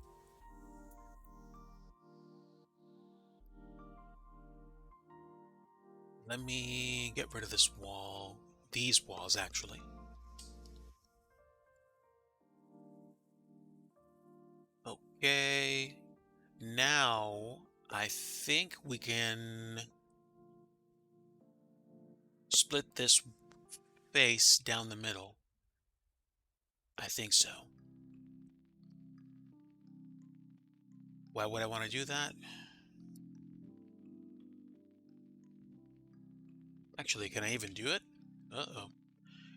Let me get rid of this wall. These walls, actually. Okay. Now, I think we can split this face down the middle. I think so. Why would I want to do that? Actually, can I even do it? Uh-oh.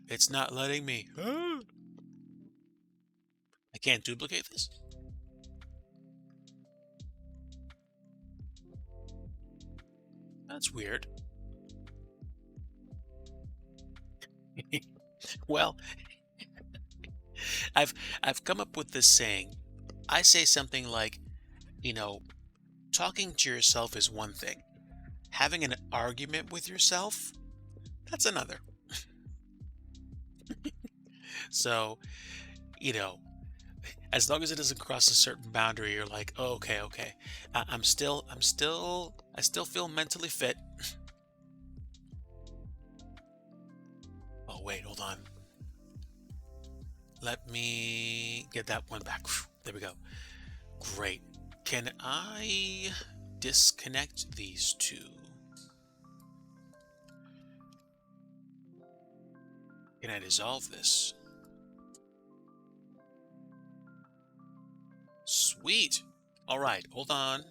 It's not letting me. I can't duplicate this? That's weird. Well, I've come up with this saying. I say something like, you know, talking to yourself is one thing. Having an argument with yourself, that's another. So, you know, as long as it doesn't cross a certain boundary, you're like, oh, okay. I still feel mentally fit. Oh, wait, hold on. Let me get that one back. There we go. Great. Can I disconnect these two? Can I dissolve this? Sweet. All right, hold on.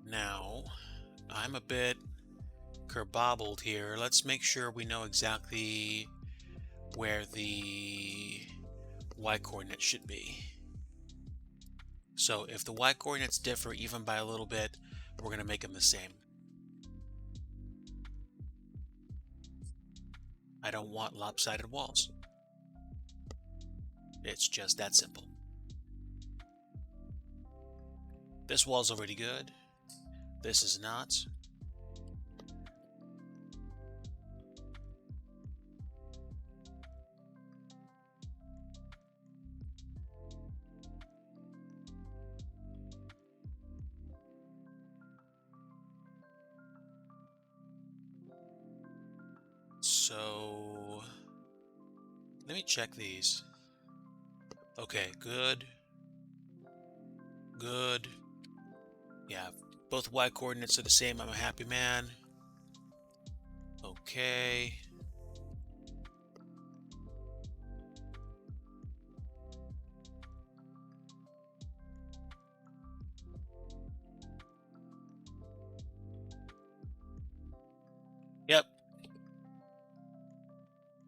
Now, I'm a bit kerbobbled here. Let's make sure we know exactly where the y coordinate should be. So if the y coordinates differ even by a little bit, we're going to make them the same. I don't want lopsided walls. It's just that simple. This wall's already good. This is not. So let me check these. Okay, good. Good. Yeah, both y coordinates are the same. I'm a happy man. Okay. Yep.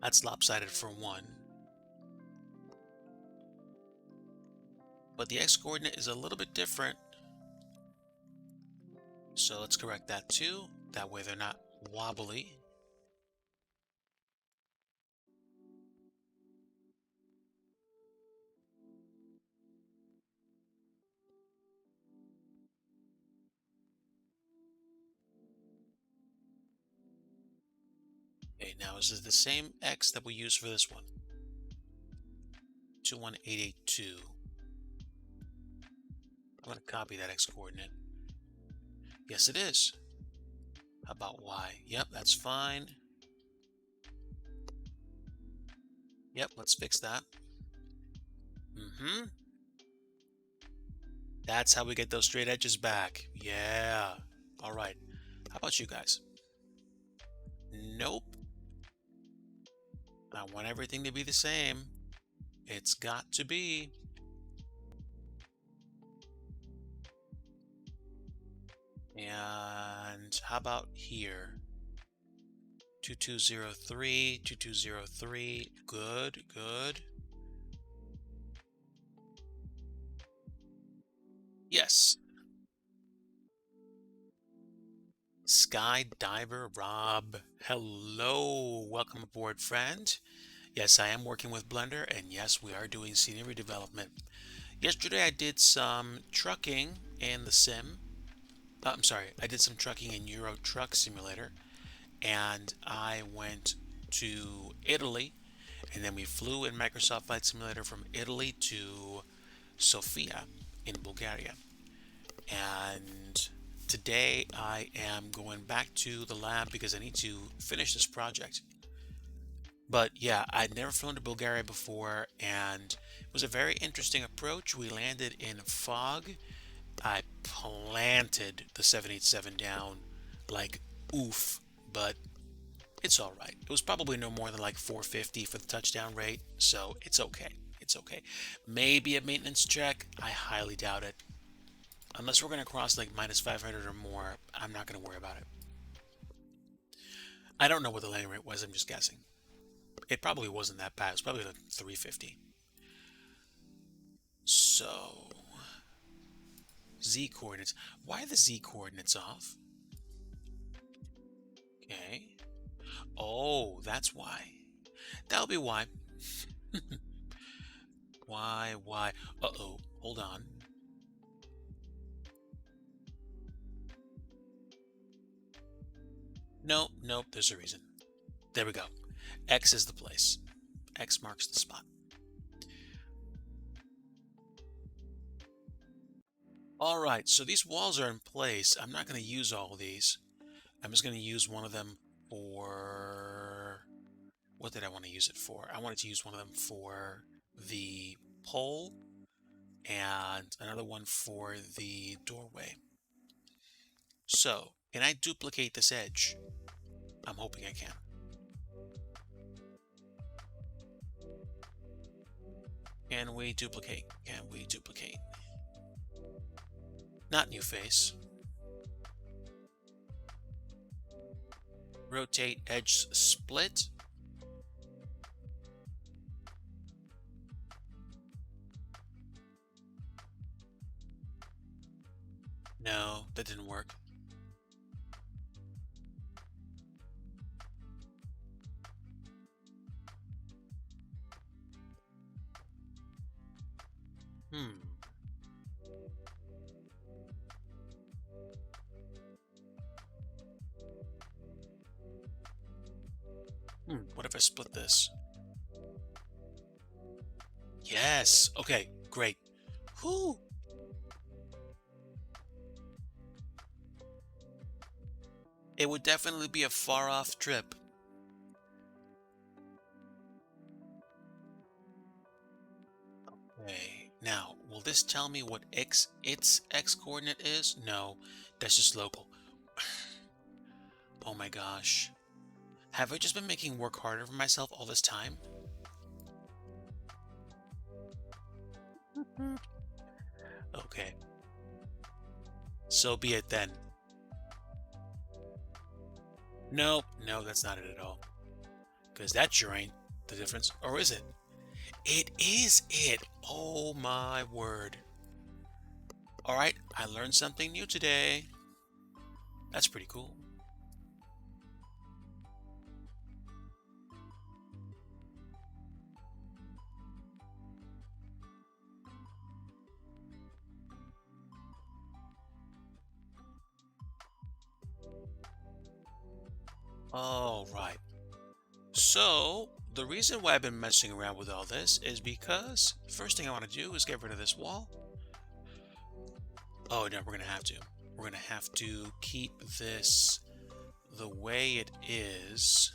That's lopsided for one. But the x coordinate is a little bit different. So let's correct that too. That way they're not wobbly. Okay, now is this the same x that we use for this one? 21882. I'm going to copy that x coordinate. Yes, it is. How about y? Yep, that's fine. Yep, let's fix that. That's how we get those straight edges back. Yeah. All right. How about you guys? Nope. I want everything to be the same. It's got to be. And how about here? 2203, 2203. Good, good. Yes. Skydiver Rob. Hello, welcome aboard, friend. Yes, I am working with Blender, and yes, we are doing scenery development. Yesterday, I did some trucking in the sim. I'm sorry, I did some trucking in Euro Truck Simulator, and I went to Italy, and then we flew in Microsoft Flight Simulator from Italy to Sofia in Bulgaria. And today I am going back to the lab because I need to finish this project. But yeah, I'd never flown to Bulgaria before, and it was a very interesting approach. We landed in fog. I planted the 787 down like oof, but it's all right. It was probably no more than like 450 for the touchdown rate, so it's okay. It's okay. Maybe a maintenance check. I highly doubt it. Unless we're going to cross like minus 500 or more, I'm not going to worry about it. I don't know what the landing rate was. I'm just guessing. It probably wasn't that bad. It was probably like 350. So, Z coordinates. Why are the Z coordinates off? Okay. Oh, that's why. That'll be why. Why? Uh-oh. Hold on. Nope, there's a reason. There we go. X is the place. X marks the spot. All right, so these walls are in place. I'm not going to use all of these. I'm just going to use one of them for... What did I want to use it for? I wanted to use one of them for the pole and another one for the doorway. So, can I duplicate this edge? I'm hoping I can. Can we duplicate? Can we duplicate? Not new face. Rotate edge split. No, that didn't work. What if I split this? Yes. Okay, great. Whoo. It would definitely be a far off trip. Okay. Now, will this tell me what its X coordinate is? No, that's just local. Oh my gosh. Have I just been making work harder for myself all this time? Okay. So be it then. Nope, no, that's not it at all. Because that sure ain't the difference. Or is it? It is it. Oh my word. Alright, I learned something new today. That's pretty cool. All right. So, the reason why I've been messing around with all this is because first thing I want to do is get rid of this wall. Oh, no, we're going to have to. We're going to have to keep this the way it is.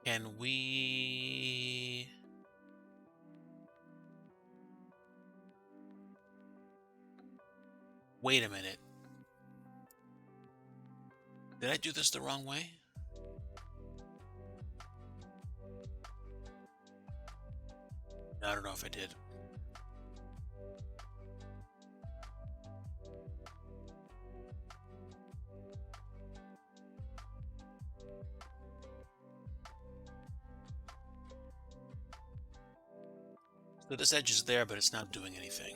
Can we... Wait a minute. Did I do this the wrong way? I don't know if I did. So this edge is there, but it's not doing anything.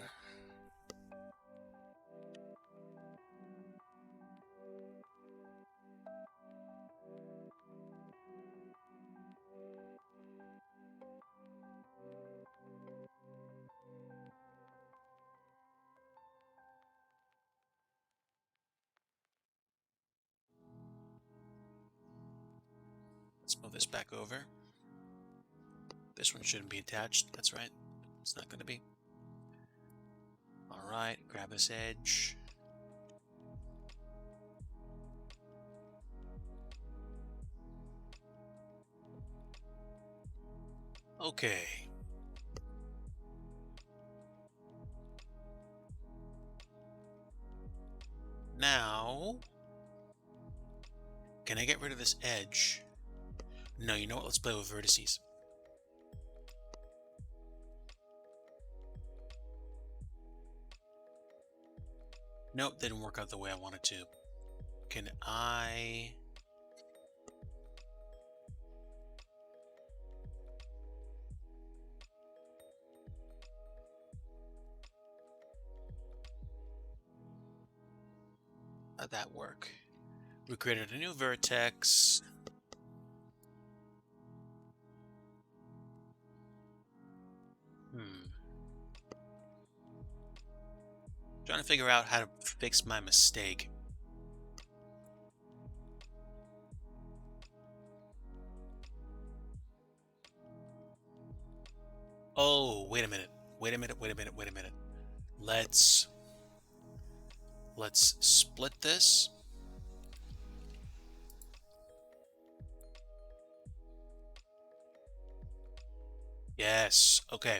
Let's move this back over. This one shouldn't be attached. That's right. It's not going to be. All right, grab this edge. Okay. Now, can I get rid of this edge? No, you know what? Let's play with vertices. Nope, didn't work out the way I wanted to. Can I... How'd that work? We created a new vertex. Trying to figure out how to fix my mistake. Oh, wait a minute. Wait a minute. Let's split this. Yes, okay.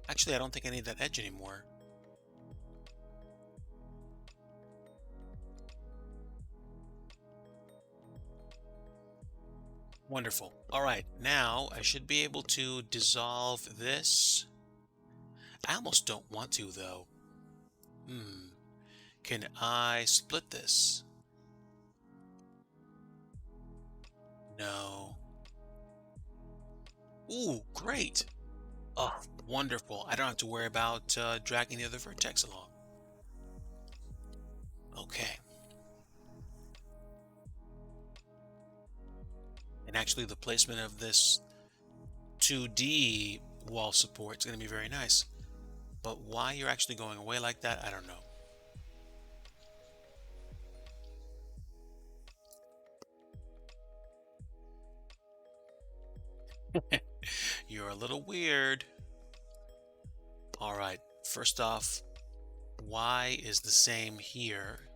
Actually, I don't think I need that edge anymore. Wonderful. All right, now I should be able to dissolve this. I almost don't want to, though. Can I split this? No. Ooh, great. Oh, wonderful. I don't have to worry about dragging the other vertex along. Okay. And actually, the placement of this 2D wall support is going to be very nice. But why you're actually going away like that, I don't know. You're a little weird. All right, first off, Y is the same here.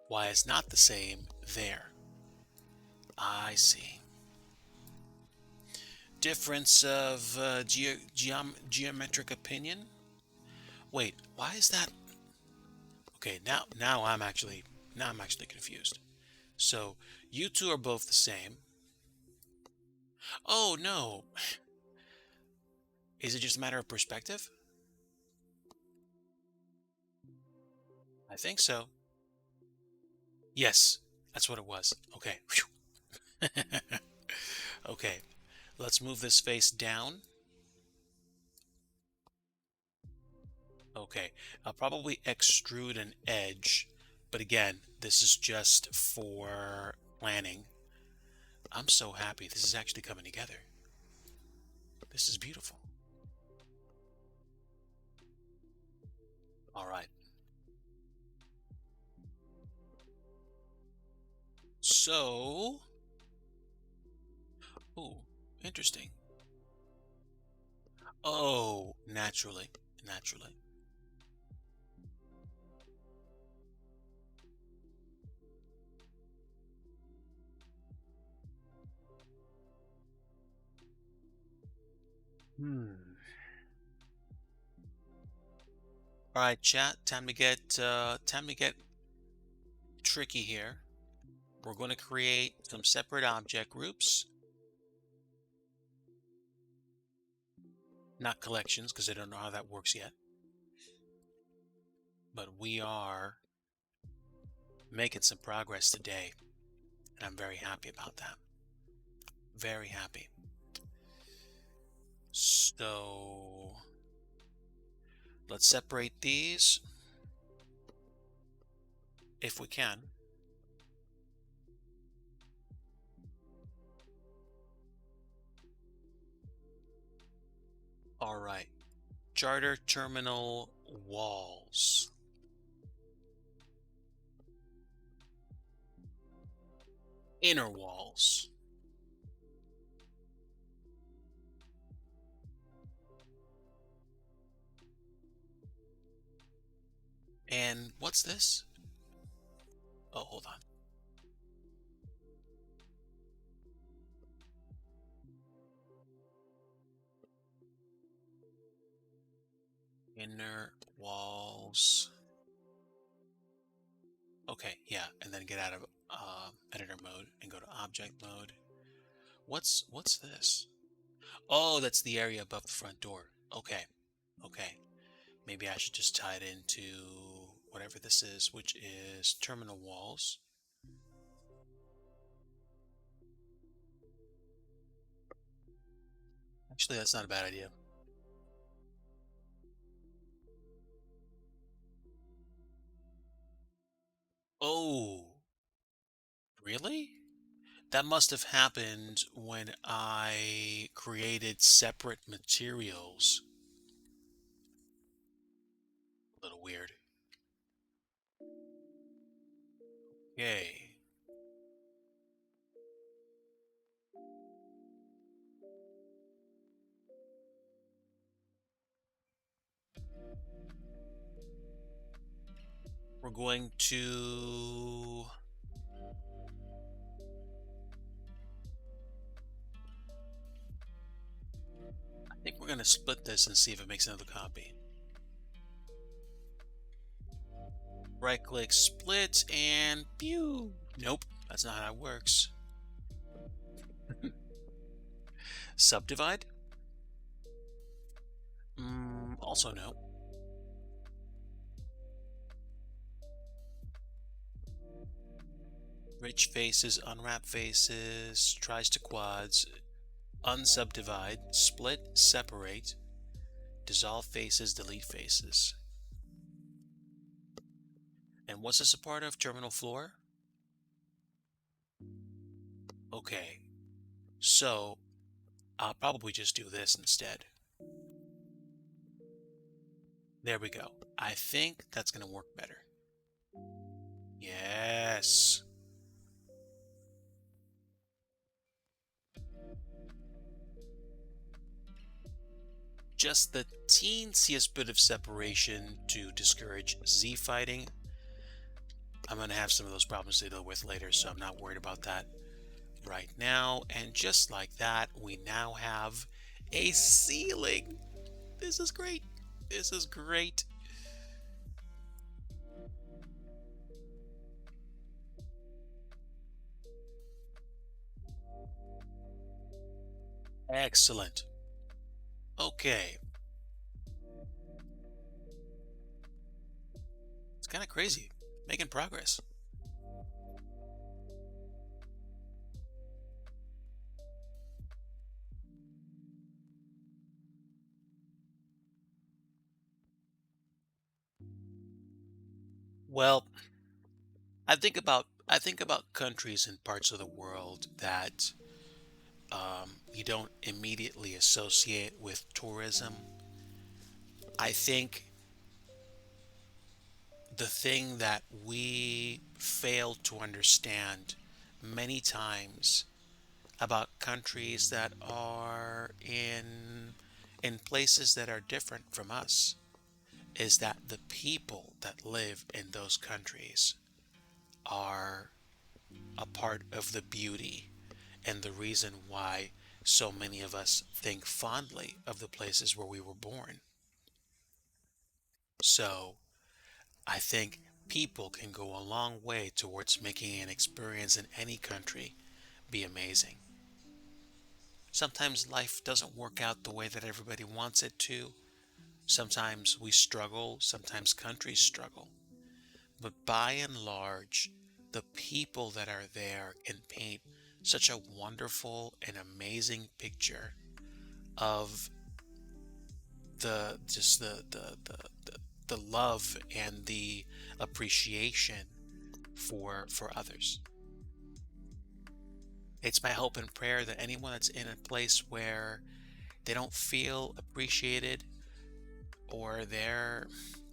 Y is not the same there. I see. Difference of geometric opinion? Wait, why is that? Okay, now I'm actually confused. So you two are both the same. Oh no. Is it just a matter of perspective? I think so. Yes, that's what it was. Okay. Okay, let's move this face down. Okay, I'll probably extrude an edge, but again, this is just for planning. I'm so happy this is actually coming together. This is beautiful. All right. So, ooh, interesting. Oh, naturally. All right, chat. Time to get tricky here. We're going to create some separate object groups, not collections, because I don't know how that works yet. But we are making some progress today, and I'm very happy about that. Very happy. So let's separate these if we can. All right. Charter terminal walls. Inner walls. And what's this? Oh, hold on. Inner walls. Okay, yeah, and then get out of editor mode and go to object mode. What's this? Oh, that's the area above the front door. Okay, okay. Maybe I should just tie it into whatever this is, which is terminal walls. Actually, that's not a bad idea. Oh, really? That must have happened when I created separate materials. A little weird. Okay. We're going to... I think we're going to split this and see if it makes another copy. Right click, split, and pew. Nope, that's not how it works. Subdivide? Also no. Rich faces, unwrap faces, tries to quads, unsubdivide, split, separate, dissolve faces, delete faces. And what's this a part of? Terminal floor? Okay, so I'll probably just do this instead. There we go. I think that's going to work better. Yes. Just the teensiest bit of separation to discourage Z fighting. I'm going to have some of those problems to deal with later, so I'm not worried about that right now. And just like that, we now have a ceiling. This is great. This is great. Excellent. Okay. It's kind of crazy. Making progress. Well, I think about countries and parts of the world that you don't immediately associate with tourism. I think the thing that we fail to understand many times about countries that are in places that are different from us is that the people that live in those countries are a part of the beauty and the reason why so many of us think fondly of the places where we were born. So I think people can go a long way towards making an experience in any country be amazing. Sometimes life doesn't work out the way that everybody wants it to. Sometimes we struggle, sometimes countries struggle. But by and large, the people that are there can paint such a wonderful and amazing picture of the just the love and the appreciation for others. It's my hope and prayer that anyone that's in a place where they don't feel appreciated or they're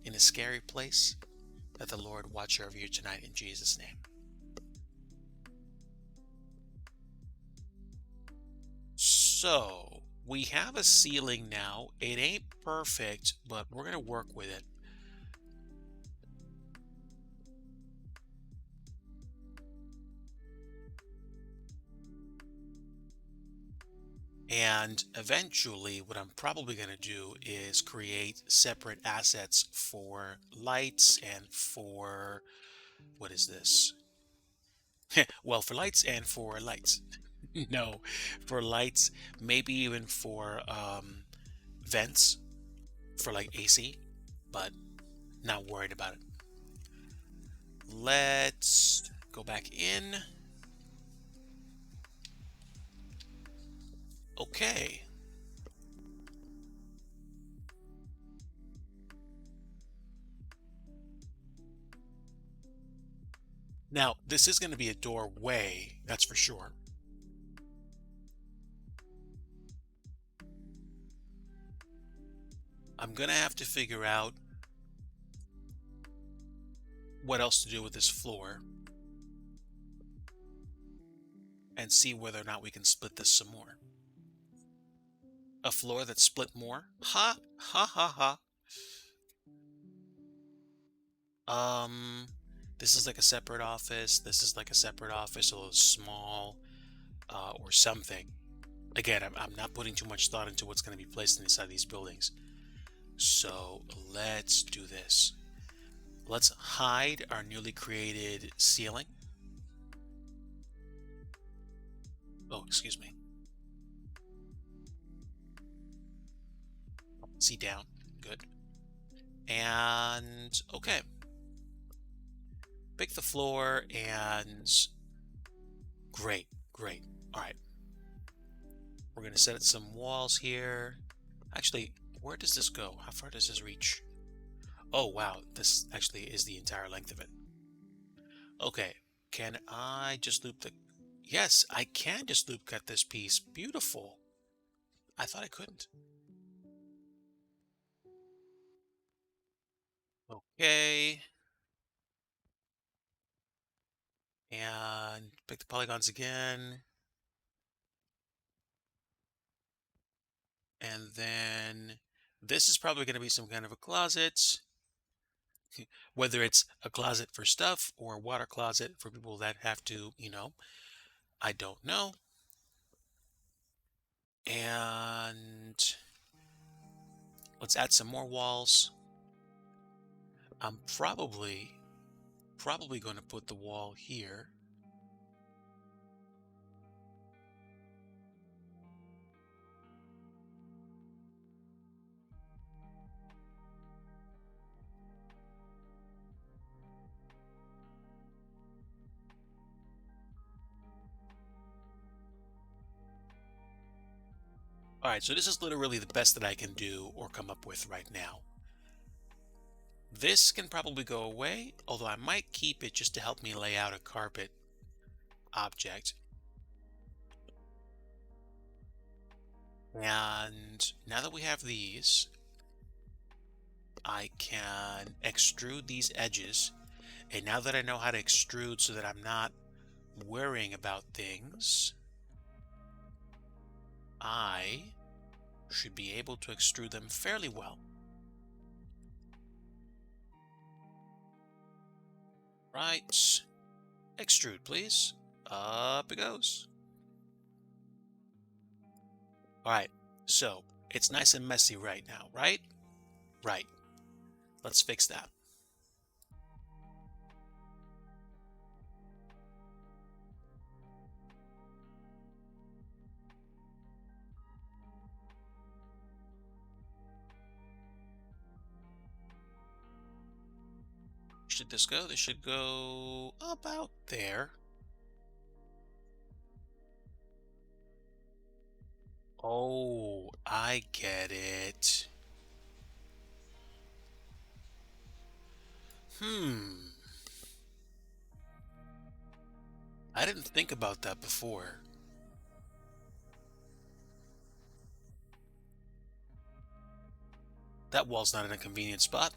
in a scary place, that the Lord watch over you tonight in Jesus' name. So we have a ceiling now. It ain't perfect, but we're gonna work with it. And eventually, what I'm probably going to do is create separate assets for lights and for what is this? Well, for lights and for lights. No, for lights, maybe even for vents for like AC, but not worried about it. Let's go back in. Okay. Now, this is going to be a doorway, that's for sure. I'm going to have to figure out what else to do with this floor and see whether or not we can split this some more. A floor that's split more? Ha! Ha ha ha. Um, this is like a separate office. This is like a separate office, a little small, or something. Again, I'm not putting too much thought into what's going to be placed inside these buildings. So let's do this. Let's hide our newly created ceiling. Oh, excuse me. See down. Good. And okay. Pick the floor and great, great. All right. We're going to set some walls here. Actually, where does this go? How far does this reach? Oh, wow. This actually is the entire length of it. Okay. Can I just loop the... Yes, I can just loop cut this piece. Beautiful. I thought I couldn't. Okay. And pick the polygons again. And then this is probably going to be some kind of a closet. Whether it's a closet for stuff or a water closet for people that have to, I don't know. And let's add some more walls. I'm probably going to put the wall here. All right, so this is literally the best that I can do or come up with right now. This can probably go away, although I might keep it just to help me lay out a carpet object. And now that we have these, I can extrude these edges. And now that I know how to extrude so that I'm not worrying about things, I should be able to extrude them fairly well. Right. Extrude, please. Up it goes. All right. So it's nice and messy right now, right? Right. Let's fix that. Should this go? This should go about there. Oh, I get it. Hmm. I didn't think about that before. That wall's not in a convenient spot.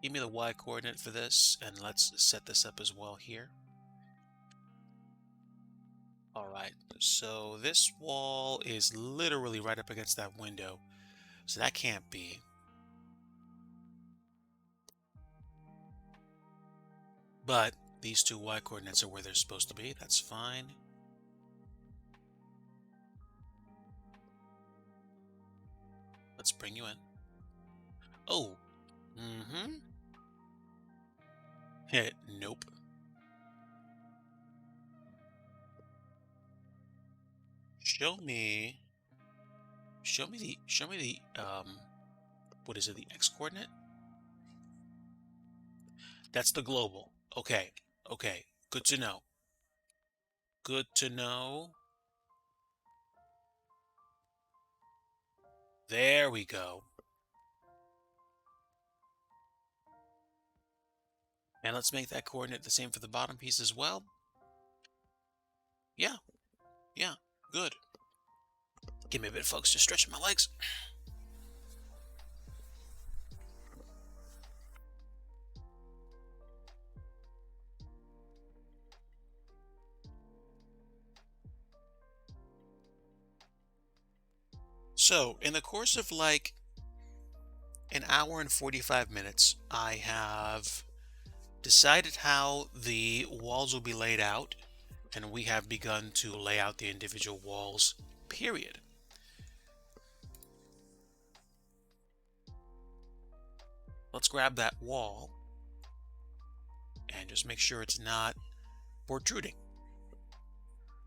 Give me the Y coordinate for this, and let's set this up as well here. All right, so this wall is literally right up against that window, so that can't be. But these two Y coordinates are where they're supposed to be. That's fine. Let's bring you in. Oh, mm-hmm. Nope. Show me, show me the, what is it, the X coordinate? That's the global. Okay, okay, good to know. Good to know. There we go. And let's make that coordinate the same for the bottom piece as well. Yeah, yeah, good. Give me a bit, folks, just stretching my legs. So, in the course of like an hour and 45 minutes, I have decided how the walls will be laid out, and we have begun to lay out the individual walls, period. Let's grab that wall and just make sure it's not protruding.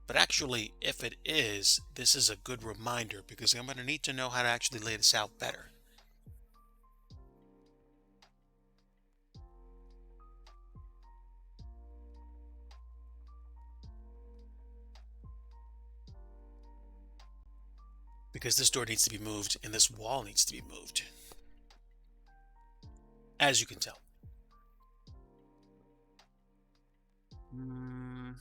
But actually, if it is, this is a good reminder because I'm going to need to know how to actually lay this out better. Because this door needs to be moved and this wall needs to be moved, as you can tell. Mm,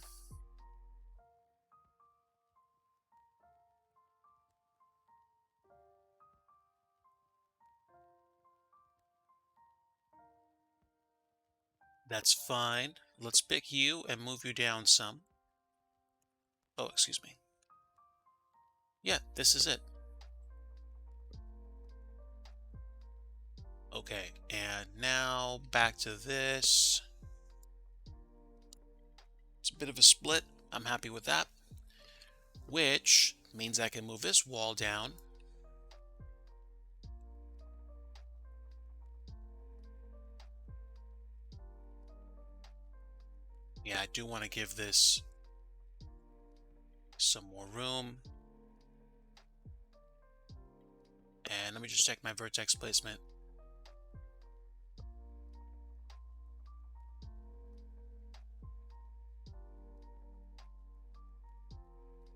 that's fine. Let's pick you and move you down some. Oh, excuse me. Yeah, this is it. Okay, and now back to this. It's a bit of a split. I'm happy with that. Which means I can move this wall down. Yeah, I do want to give this some more room. And let me just check my vertex placement.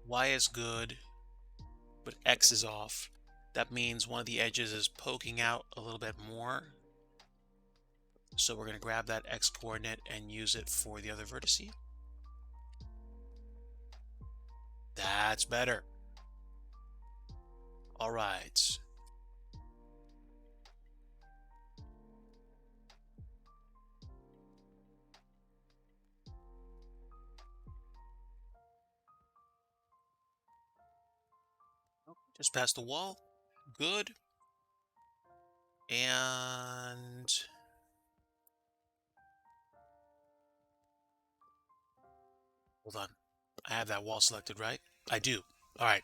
Y is good, but X is off. That means one of the edges is poking out a little bit more. So we're going to grab that X coordinate and use it for the other vertice. That's better. All right. Just past the wall. Good. And hold on. I have that wall selected, right? I do. All right.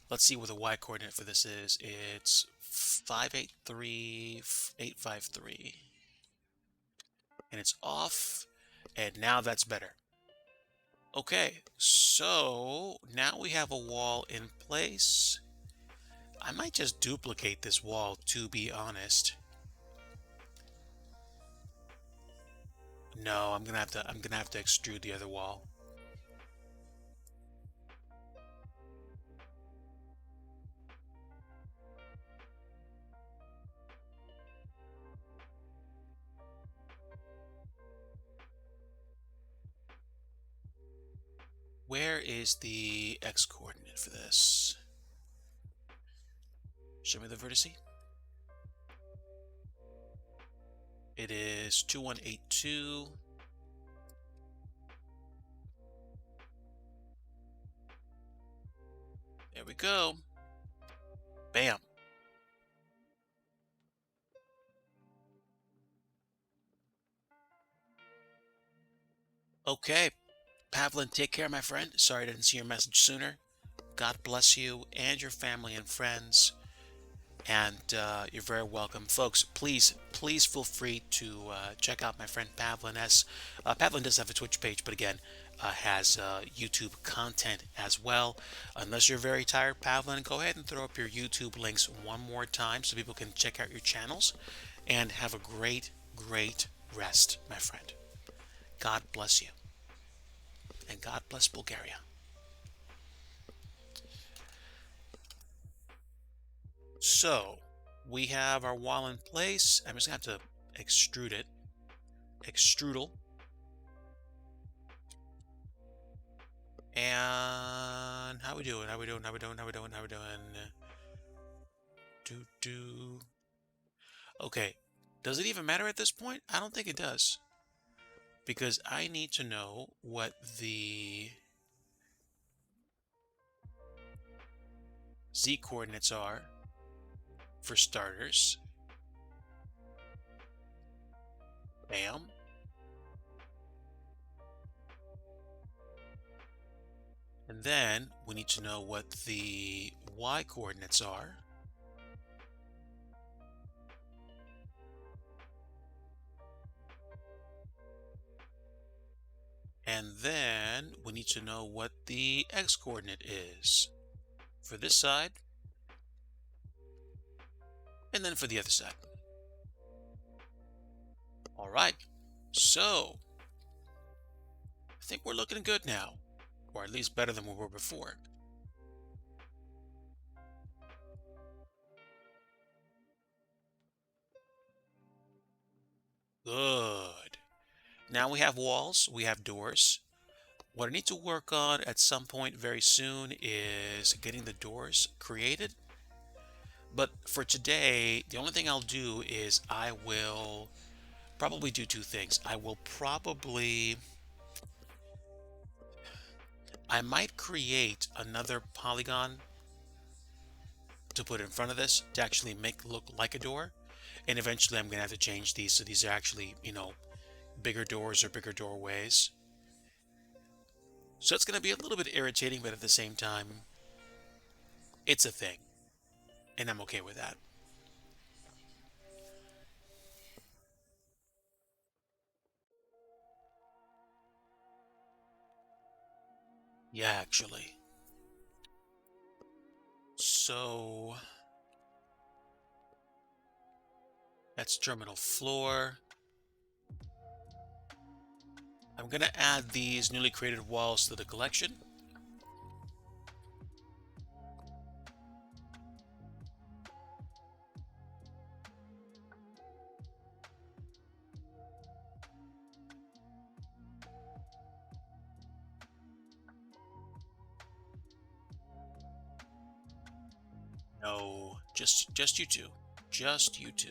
Let's see what the Y coordinate for this is. It's 583, 853. And it's off. And now that's better. Okay, so now we have a wall in place. I might just duplicate this wall, to be honest. No, I'm gonna have to extrude the other wall. Where is the x coordinate for this? Show me the vertice. It is 2182. There we go. Bam. Okay. Pavlin, take care, my friend. Sorry I didn't see your message sooner. God bless you and your family and friends. And you're very welcome. Folks, please feel free to check out my friend Pavlin S. Pavlin does have a Twitch page, but again, has YouTube content as well. Unless you're very tired, Pavlin, go ahead and throw up your YouTube links one more time so people can check out your channels. And have a great, great rest, my friend. God bless you. And God bless Bulgaria. So, we have our wall in place. I'm just going to have to extrude it. Extrudal. And how we doing? How we doing? How we doing? How we doing? How we doing? Do. Okay. Does it even matter at this point? I don't think it does. Because I need to know what the z coordinates are for starters. Bam. And then we need to know what the y coordinates are. And then we need to know what the x coordinate is for this side. And then for the other side. All right. So, I think we're looking good now. Or at least better than we were before. Good. Now we have walls, we have doors. What I need to work on at some point very soon is getting the doors created. But for today, the only thing I'll do is I will probably do two things. I might create another polygon to put in front of this to actually make it look like a door. And eventually I'm going to have to change these so these are actually, bigger doors or bigger doorways. So it's going to be a little bit irritating, but at the same time, it's a thing. And I'm okay with that. Yeah, actually. So that's terminal floor. I'm going to add these newly created walls to the collection. No, just you two. Just you two.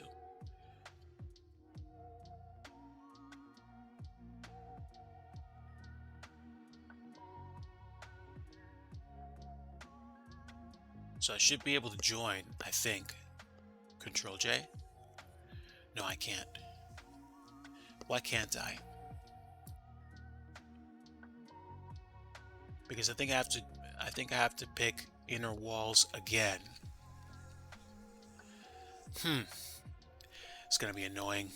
So I should be able to join, I think. Control J? No, I can't. Why can't I? Because I think I have to pick inner walls again. It's going to be annoying.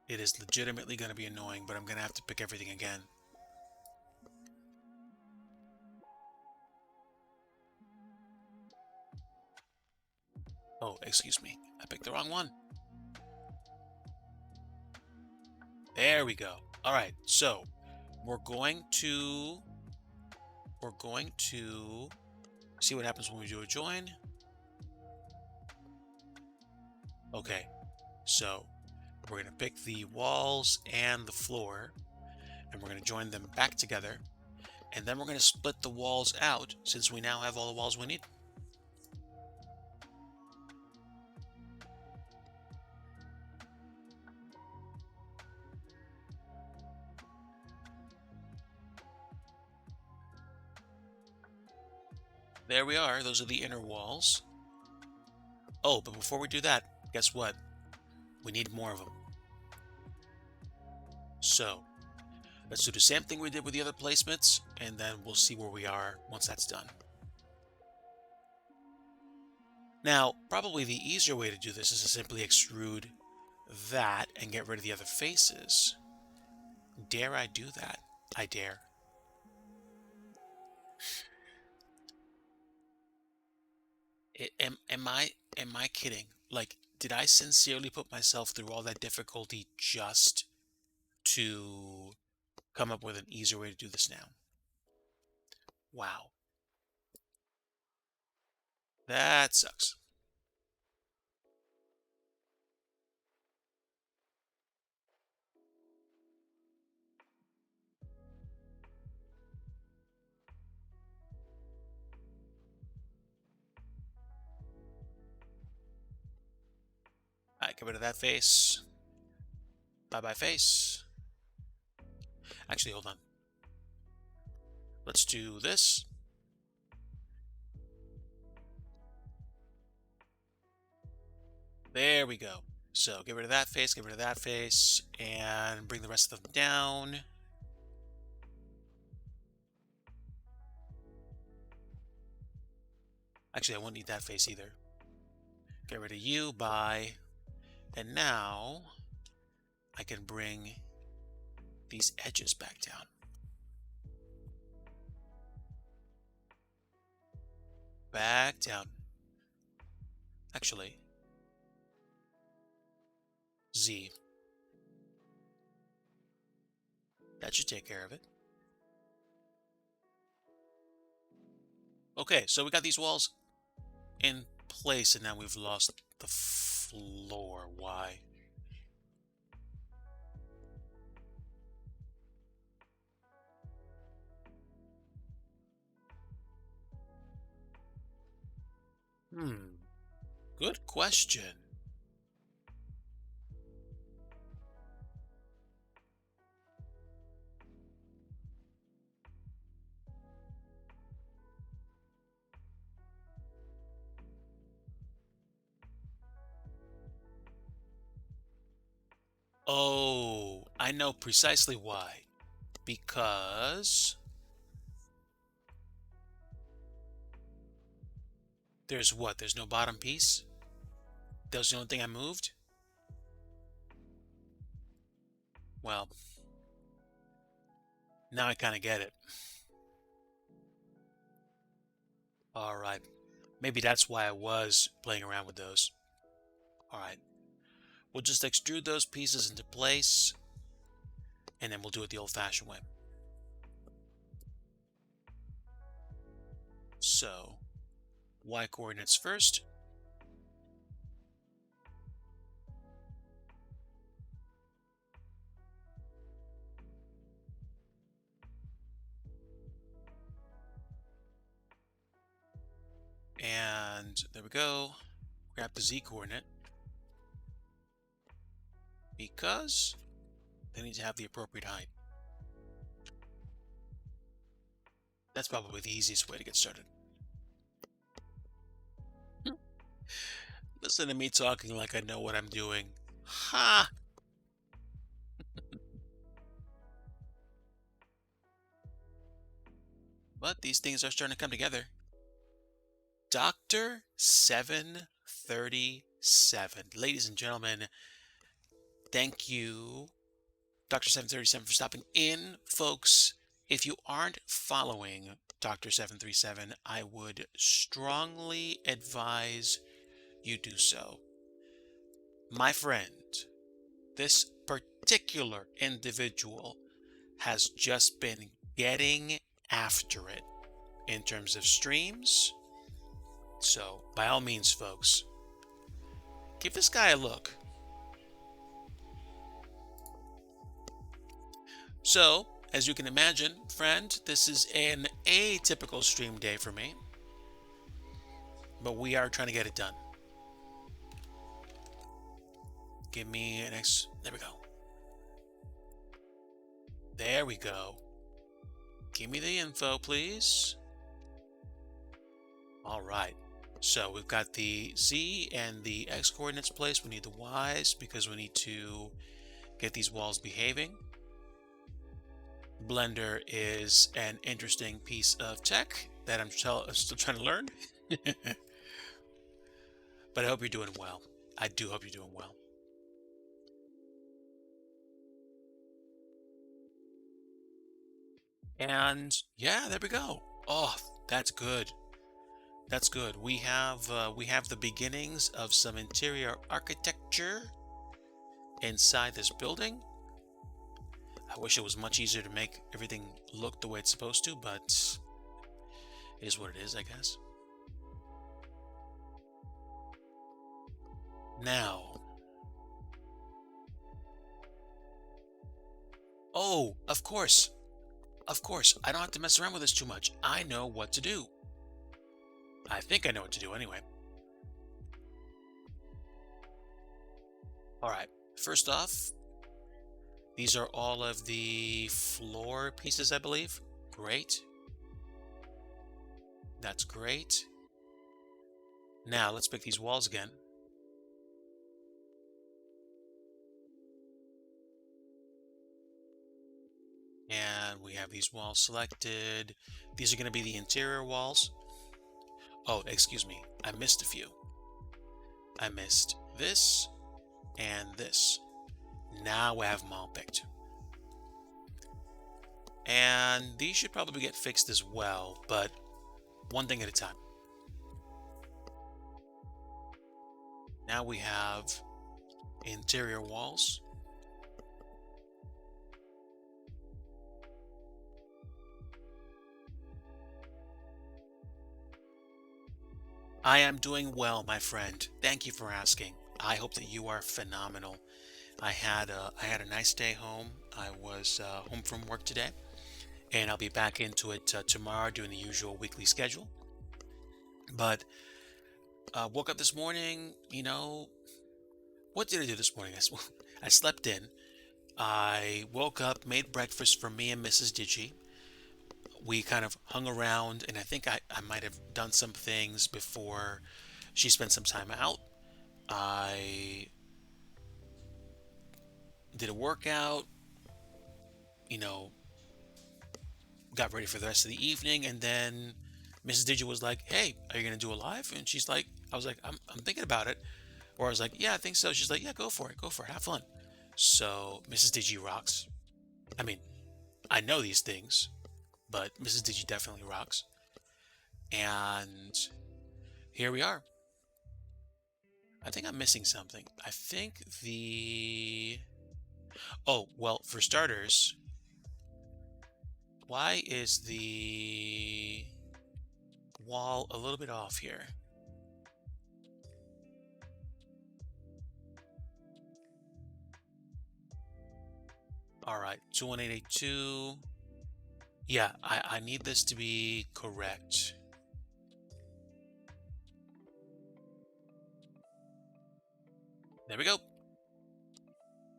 It is legitimately going to be annoying, but I'm going to have to pick everything again. Oh, excuse me. I picked the wrong one. There we go. All right, so we're going to we're going to see what happens when we do a join. Okay, so we're going to pick the walls and the floor, and we're going to join them back together, and then we're going to split the walls out since we now have all the walls we need. There we are. Those are the inner walls. Oh, but before we do that, guess what? We need more of them. So let's do the same thing we did with the other placements, and then we'll see where we are once that's done. Now, probably the easier way to do this is to simply extrude that and get rid of the other faces. Dare I do that? I dare. Am I kidding? Like, did I sincerely put myself through all that difficulty just to come up with an easier way to do this now? Wow. That sucks. Alright, get rid of that face. Bye-bye face. Actually, hold on. Let's do this. There we go. So get rid of that face, get rid of that face, and bring the rest of them down. Actually, I won't need that face either. Get rid of you, bye. And now I can bring these edges back down. Back down. Actually, Z. That should take care of it. Okay, so we got these walls in place, and now we've lost the floor. Why? Good question. Oh, I know precisely why. Because there's what? There's no bottom piece? That was the only thing I moved? Well, now I kind of get it. All right. Maybe that's why I was playing around with those. All right. We'll just extrude those pieces into place, and then we'll do it the old-fashioned way. So, y coordinates first. And there we go. Grab the z coordinate. Because they need to have the appropriate height. That's probably the easiest way to get started. Listen to me talking like I know what I'm doing. Ha! But these things are starting to come together. Dr. 737. Ladies and gentlemen, thank you, Dr. 737, for stopping in. Folks, if you aren't following Dr. 737, I would strongly advise you do so. My friend, this particular individual has just been getting after it in terms of streams. So, by all means, folks, give this guy a look. So, as you can imagine, friend, this is an atypical stream day for me, but we are trying to get it done. Give me an X. There we go. There we go. Give me the info, please. All right. So we've got the Z and the X coordinates placed. We need the Y's because we need to get these walls behaving. Blender is an interesting piece of tech that I'm still trying to learn. But I hope you're doing well. I do hope you're doing well. And yeah, there we go. Oh, that's good. That's good. We have the beginnings of some interior architecture inside this building. I wish it was much easier to make everything look the way it's supposed to, but it is what it is, I guess. Now, oh, of course, I don't have to mess around with this too much. I know what to do. I think I know what to do anyway. All right, first off, these are all of the floor pieces, I believe. Great. That's great. Now let's pick these walls again. And we have these walls selected. These are going to be the interior walls. Oh, excuse me. I missed a few. I missed this and this. Now we have them all picked. And these should probably get fixed as well, but one thing at a time. Now we have interior walls. I am doing well, my friend. Thank you for asking. I hope that you are phenomenal. I had a nice day home. I was home from work today, and I'll be back into it tomorrow doing the usual weekly schedule. But woke up this morning, what did I do this morning? I slept in. I woke up, made breakfast for me and Mrs. Digi. We kind of hung around, and I think I might have done some things before she spent some time out. I did a workout, got ready for the rest of the evening, and then Mrs. Digi was like, "Hey, are you gonna do a live?" And she's like, "I was like, I'm thinking about it," or I was like, "Yeah, I think so." She's like, "Yeah, go for it, have fun." So Mrs. Digi rocks. I mean, I know these things, but Mrs. Digi definitely rocks. And here we are. I think I'm missing something. I think oh, well, for starters, why is the wall a little bit off here? All right, 21882. Yeah, I need this to be correct. There we go.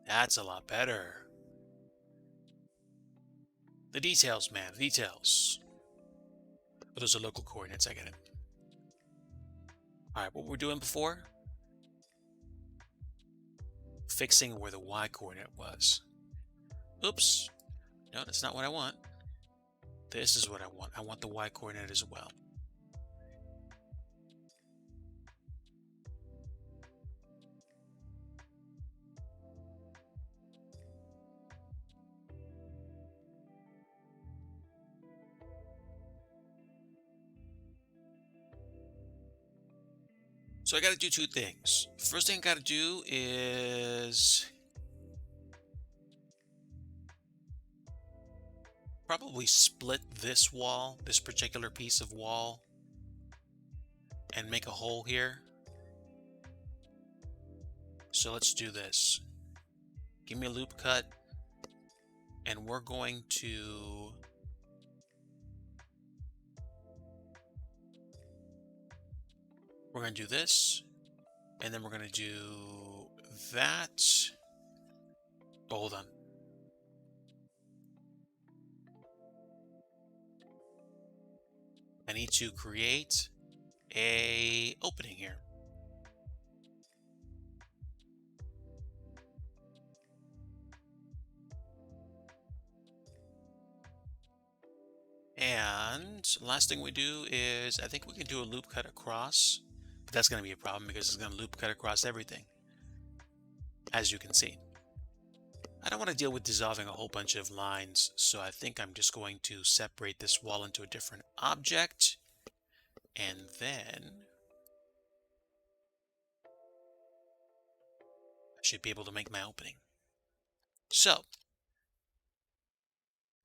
That's a lot better. The details, man, the details. Oh, those are local coordinates, I get it. All right, what we're doing before? Fixing where the Y coordinate was. Oops. No, that's not what I want. This is what I want. I want the Y coordinate as well. So I got to do two things. First thing I got to do is probably split this wall, this particular piece of wall, and make a hole here. So let's do this. Give me a loop cut, and we're going to do this, and then we're going to do that. Oh, hold on. I need to create a opening here. And last thing we do is, I think we can do a loop cut across, but that's going to be a problem because it's going to loop cut across everything, as you can see. I don't want to deal with dissolving a whole bunch of lines, so I think I'm just going to separate this wall into a different object, and then I should be able to make my opening. So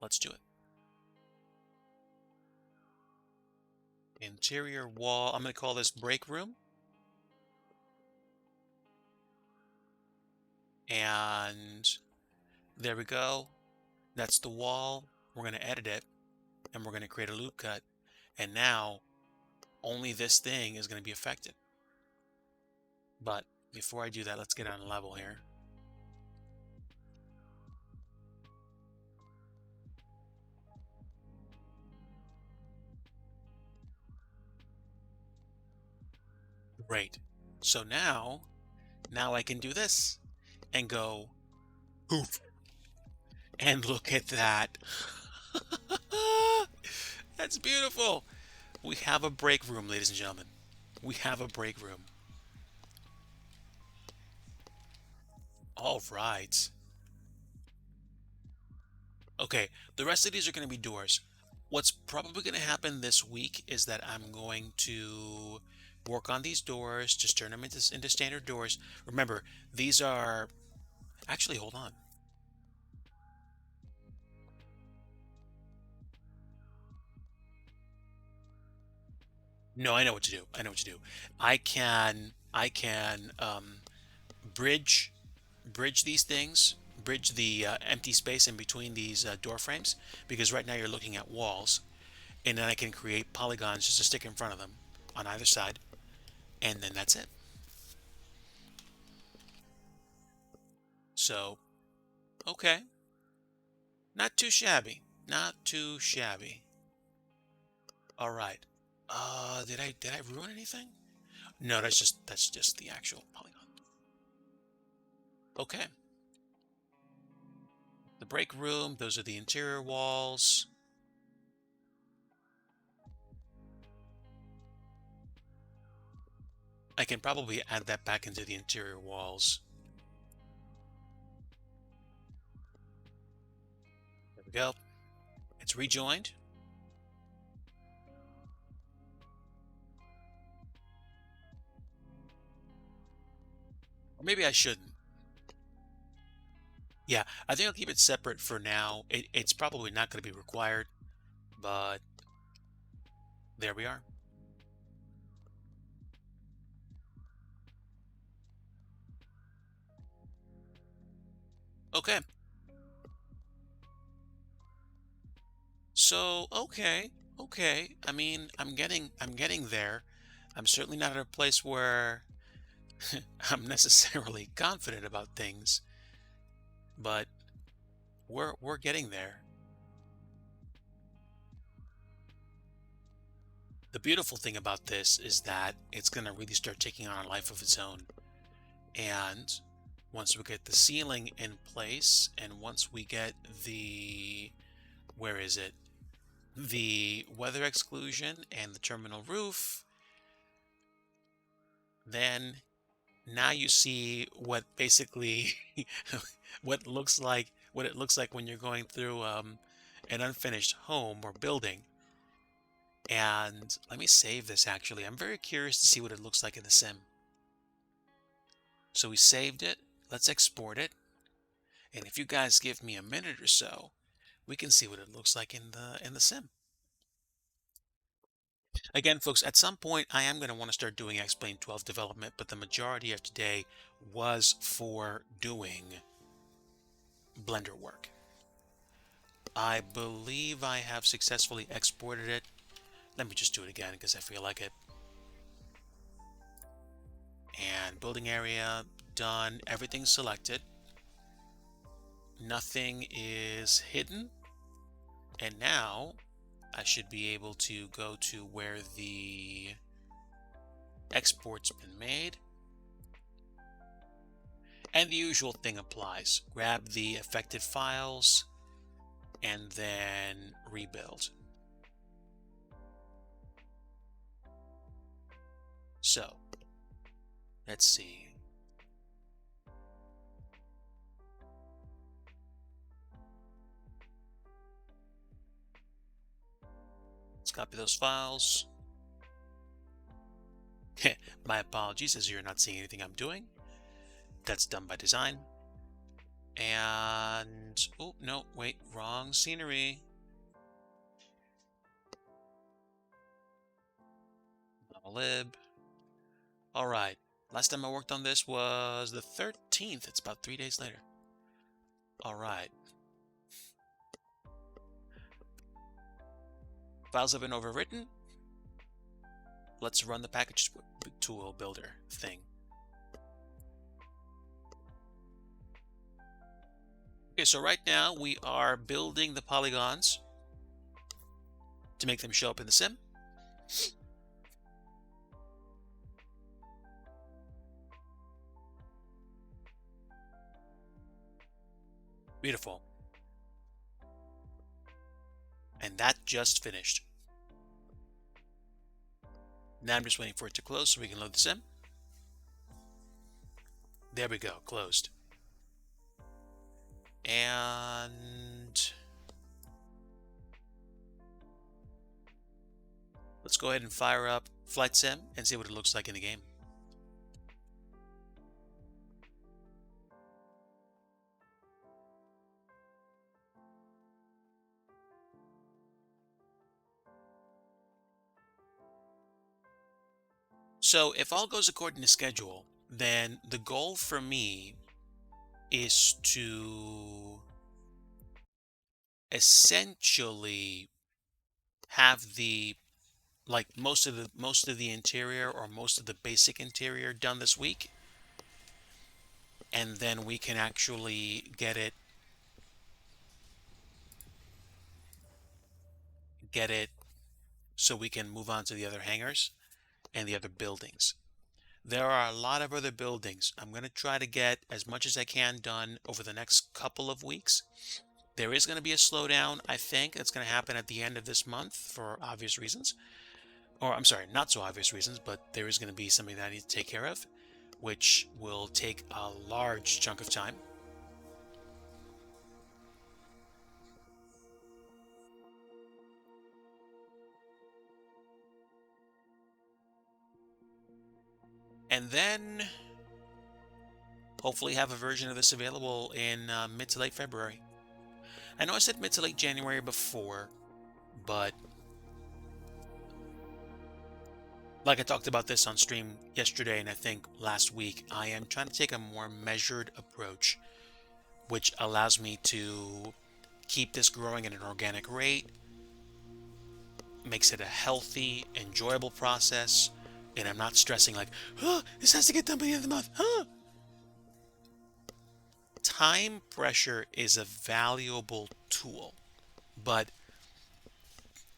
let's do it. Interior wall, I'm going to call this break room. And there we go. That's the wall. We're going to edit it, and we're going to create a loop cut. And now only this thing is going to be affected. But before I do that, let's get on level here. Great. So now I can do this and go poof. And look at that. That's beautiful. We have a break room, ladies and gentlemen. We have a break room. All right. Okay, the rest of these are going to be doors. What's probably going to happen this week is that I'm going to work on these doors, just turn them into standard doors. Remember, these are... Actually, hold on. No, I know what to do. I know what to do. I can bridge these things, bridge the empty space in between these door frames, because right now you're looking at walls, and then I can create polygons just to stick in front of them on either side, and then that's it. So, okay, not too shabby, not too shabby. All right. Did I ruin anything? No, that's just the actual polygon. Okay. The break room, those are the interior walls. I can probably add that back into the interior walls. There we go. It's rejoined. Or maybe I shouldn't. Yeah, I think I'll keep it separate for now. It's probably not going to be required, but there we are. Okay. So, okay. I mean, I'm getting there. I'm certainly not at a place where I'm necessarily confident about things, but we're getting there. The beautiful thing about this is that it's going to really start taking on a life of its own. And once we get the ceiling in place, and once we get the, where is it? The weather exclusion and the terminal roof, then now you see what basically what it looks like when you're going through an unfinished home or building. And let me save this. Actually, I'm very curious to see what it looks like in the sim. So we saved it. Let's export it. And if you guys give me a minute or so, we can see what it looks like in the sim. Again, folks, at some point I am going to want to start doing X-Plane 12 development, but the majority of today was for doing Blender work. I believe I have successfully exported it. Let me just do it again because I feel like it. And building area done, everything's selected. Nothing is hidden. And now I should be able to go to where the export's been made. And the usual thing applies. Grab the affected files and then rebuild. So, let's see. Let's copy those files. My apologies as you're not seeing anything I'm doing. That's done by design. And, oh, no, wait, wrong scenery. Lib. All right, last time I worked on this was the 13th. It's about 3 days later. All right. Files have been overwritten. Let's run the package tool builder thing. Okay, so right now we are building the polygons to make them show up in the sim. Beautiful. And that just finished. Now I'm just waiting for it to close so we can load the sim. There we go, closed. And let's go ahead and fire up Flight Sim and see what it looks like in the game. So if all goes according to schedule, then the goal for me is to essentially have the most of the interior or most of the basic interior done this week, and then we can actually get it so we can move on to the other hangars and the other buildings. There are a lot of other buildings. I'm going to try to get as much as I can done over the next couple of weeks. There is going to be a slowdown, I think. It's going to happen at the end of this month for obvious reasons. Or, I'm sorry, not so obvious reasons, but there is going to be something that I need to take care of, which will take a large chunk of time. And then hopefully have a version of this available in mid to late February. I know I said mid to late January before, but like I talked about this on stream yesterday and I think last week, I am trying to take a more measured approach, which allows me to keep this growing at an organic rate, makes it a healthy, enjoyable process, and I'm not stressing like, oh, this has to get done by the end of the month. Huh? Time pressure is a valuable tool, but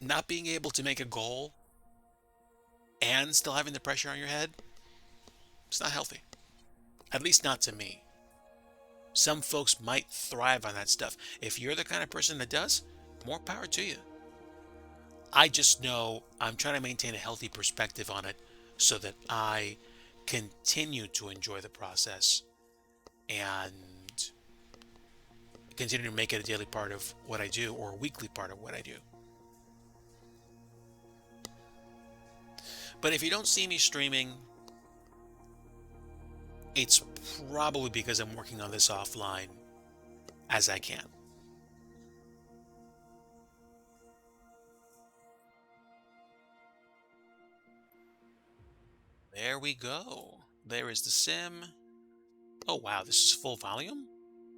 not being able to make a goal and still having the pressure on your head, it's not healthy. At least not to me. Some folks might thrive on that stuff. If you're the kind of person that does, more power to you. I just know I'm trying to maintain a healthy perspective on it so that I continue to enjoy the process and continue to make it a daily part of what I do or a weekly part of what I do. But if you don't see me streaming, it's probably because I'm working on this offline as I can. There we go. There is the sim. Oh, wow, this is full volume?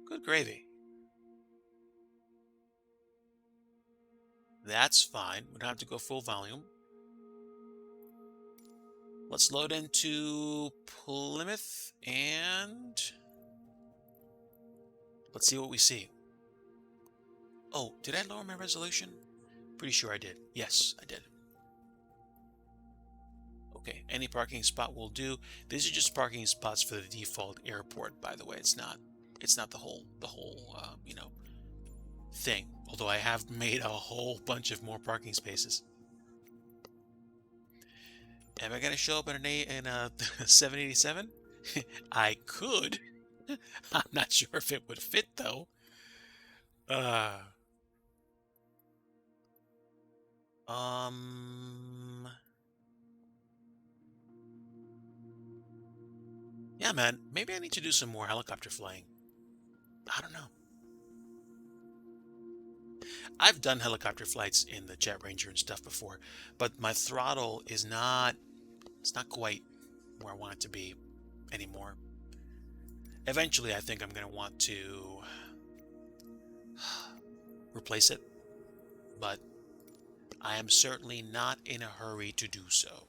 Good gravy. That's fine. We don't have to go full volume. Let's load into Plymouth and let's see what we see. Oh, did I lower my resolution? Pretty sure I did. Yes, I did. Okay, any parking spot will do. These are just parking spots for the default airport, by the way. It's not the whole thing. Although I have made a whole bunch of more parking spaces. Am I gonna show up in a 787? I could. I'm not sure if it would fit though. Uh, um, yeah, man. Maybe I need to do some more helicopter flying. I don't know. I've done helicopter flights in the Jet Ranger and stuff before, but my throttle is not, it's not quite where I want it to be anymore. Eventually, I think I'm going to want to replace it, but I am certainly not in a hurry to do so.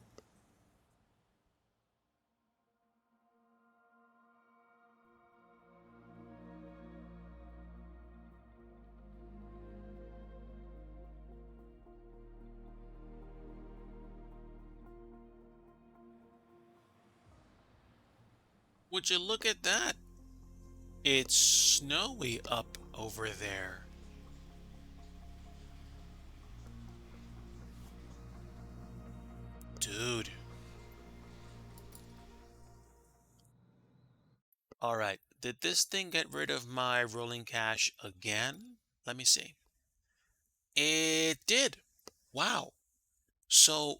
Would you look at that? It's snowy up over there. Dude. All right. Did this thing get rid of my rolling cache again? Let me see. It did. Wow. So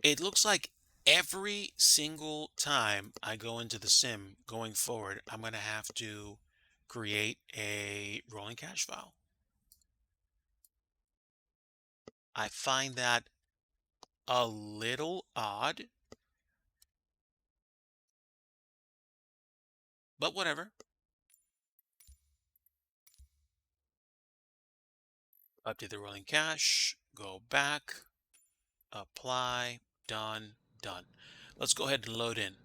it looks like every single time I go into the sim going forward, I'm going to have to create a rolling cache file. I find that a little odd, but whatever. Update the rolling cache, go back, apply, done, done. Let's go ahead and load in.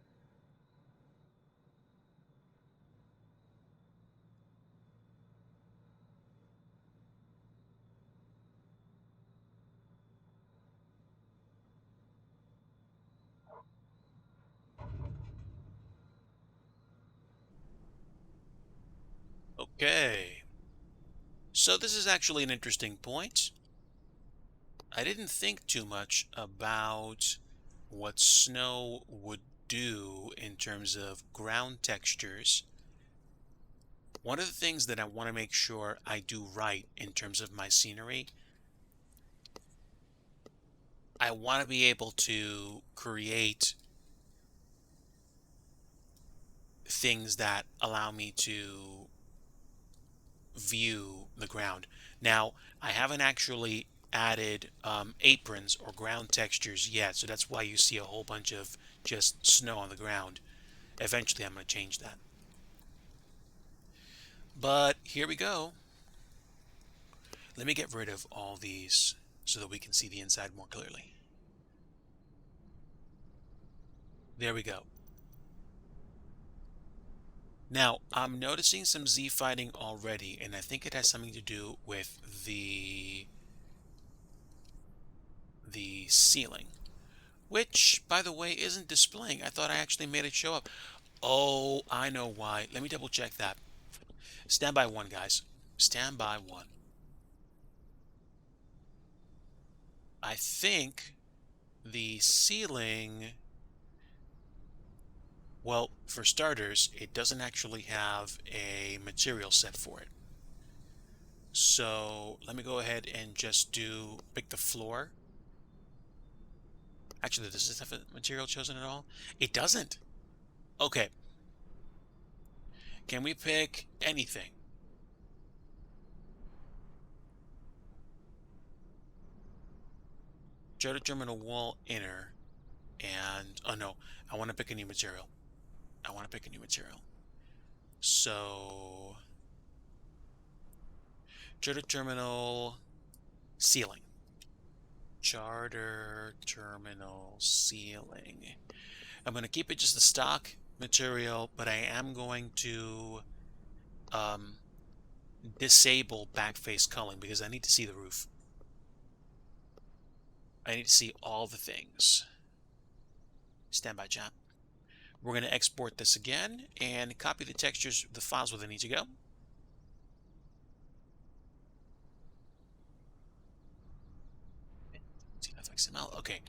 Okay. So this is actually an interesting point. I didn't think too much about what snow would do in terms of ground textures. One of the things that I want to make sure I do right in terms of my scenery, I want to be able to create things that allow me to view the ground. Now, I haven't actually added aprons or ground textures yet, so that's why you see a whole bunch of just snow on the ground. Eventually, I'm going to change that. But here we go. Let me get rid of all these so that we can see the inside more clearly. There we go. Now, I'm noticing some Z fighting already, and I think it has something to do with the ceiling, which, by the way, isn't displaying. I thought I actually made it show up. Oh, I know why. Let me double check that. Stand by one, guys. Stand by one. I think the ceiling, well, for starters, it doesn't actually have a material set for it. So let me go ahead and just pick the floor. Actually, does this have a material chosen at all? It doesn't. Okay. Can we pick anything? Show determine a wall inner. And, oh no, I want to pick a new material. I want to pick a new material. So, charter terminal ceiling. Charter terminal ceiling. I'm going to keep it just the stock material, but I am going to um, disable backface culling because I need to see the roof. I need to see all the things. Stand by, chat. We're going to export this again and copy the textures, the files where they need to go. XML. Okay,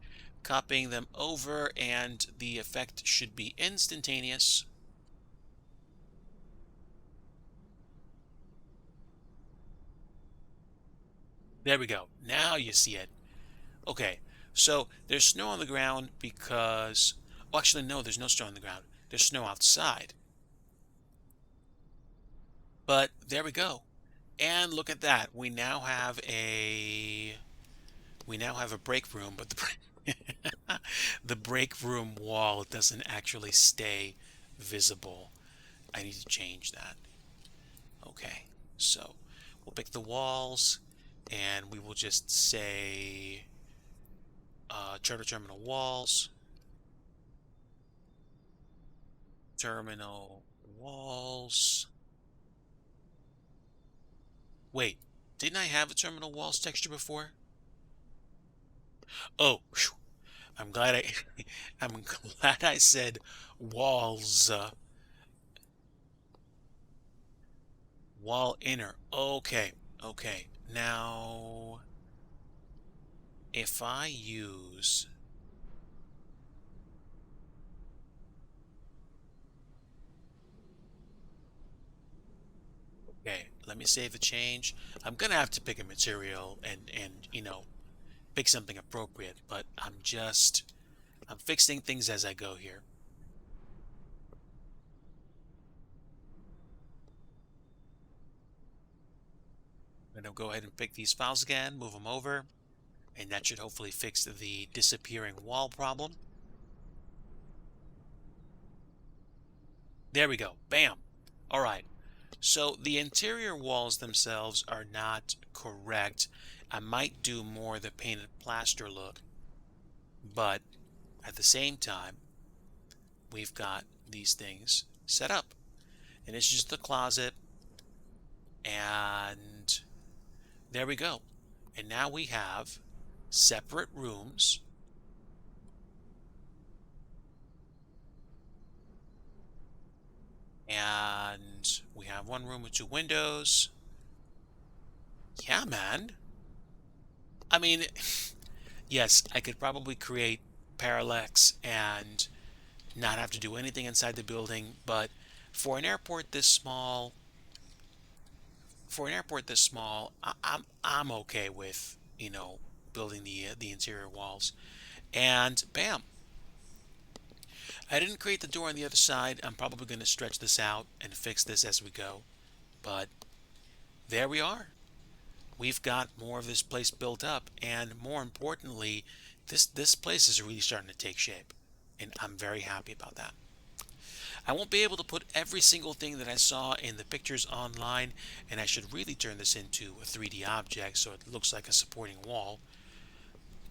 copying them over, and the effect should be instantaneous. There we go. Now you see it. Okay, so there's snow on the ground because, well, actually, no, there's no snow on the ground. There's snow outside. But there we go. And look at that. We now have a break room, but the break room wall doesn't actually stay visible. I need to change that. Okay, so we'll pick the walls, and we will just say charter terminal walls, terminal walls. Wait, didn't I have a terminal walls texture before? Oh, whew. I'm glad I I'm glad I said walls. Wall inner. Okay, okay. Now, if I use, okay, let me save the change. I'm gonna have to pick a material and pick something appropriate, but I'm fixing things as I go here. I'm gonna go ahead and pick these files again, move them over, and that should hopefully fix the disappearing wall problem. There we go. Bam. All right. So the interior walls themselves are not correct. I might do more the painted plaster look, but at the same time, we've got these things set up. And it's just the closet, and there we go. And now we have separate rooms. And we have one room with 2 windows. Yeah, man. I mean, yes, I could probably create parallax and not have to do anything inside the building, but for an airport this small, I'm okay with, building the interior walls. And bam, I didn't create the door on the other side. I'm probably going to stretch this out and fix this as we go. But there we are. We've got more of this place built up, and more importantly, this place is really starting to take shape, and I'm very happy about that. I won't be able to put every single thing that I saw in the pictures online, and I should really turn this into a 3D object so it looks like a supporting wall,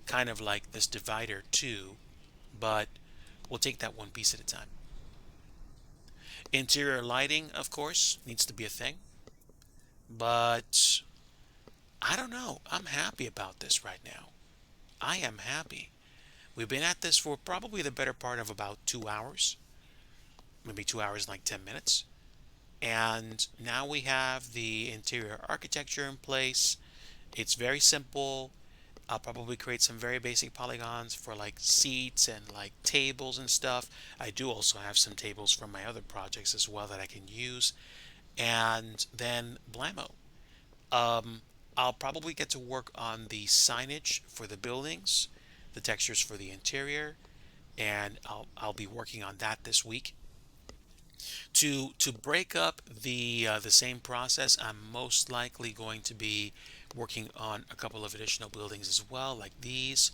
kind of like this divider too, but we'll take that one piece at a time. Interior lighting, of course, needs to be a thing, but I don't know. I'm happy about this right now. I am happy. We've been at this for probably the better part of about 2 hours, maybe 2 hours and like 10 minutes. And now we have the interior architecture in place. It's very simple. I'll probably create some very basic polygons for like seats and like tables and stuff. I do also have some tables from my other projects as well that I can use. And then blammo. I'll probably get to work on the signage for the buildings, the textures for the interior, and I'll be working on that this week. To break up the same process, I'm most likely going to be working on a couple of additional buildings as well, like these.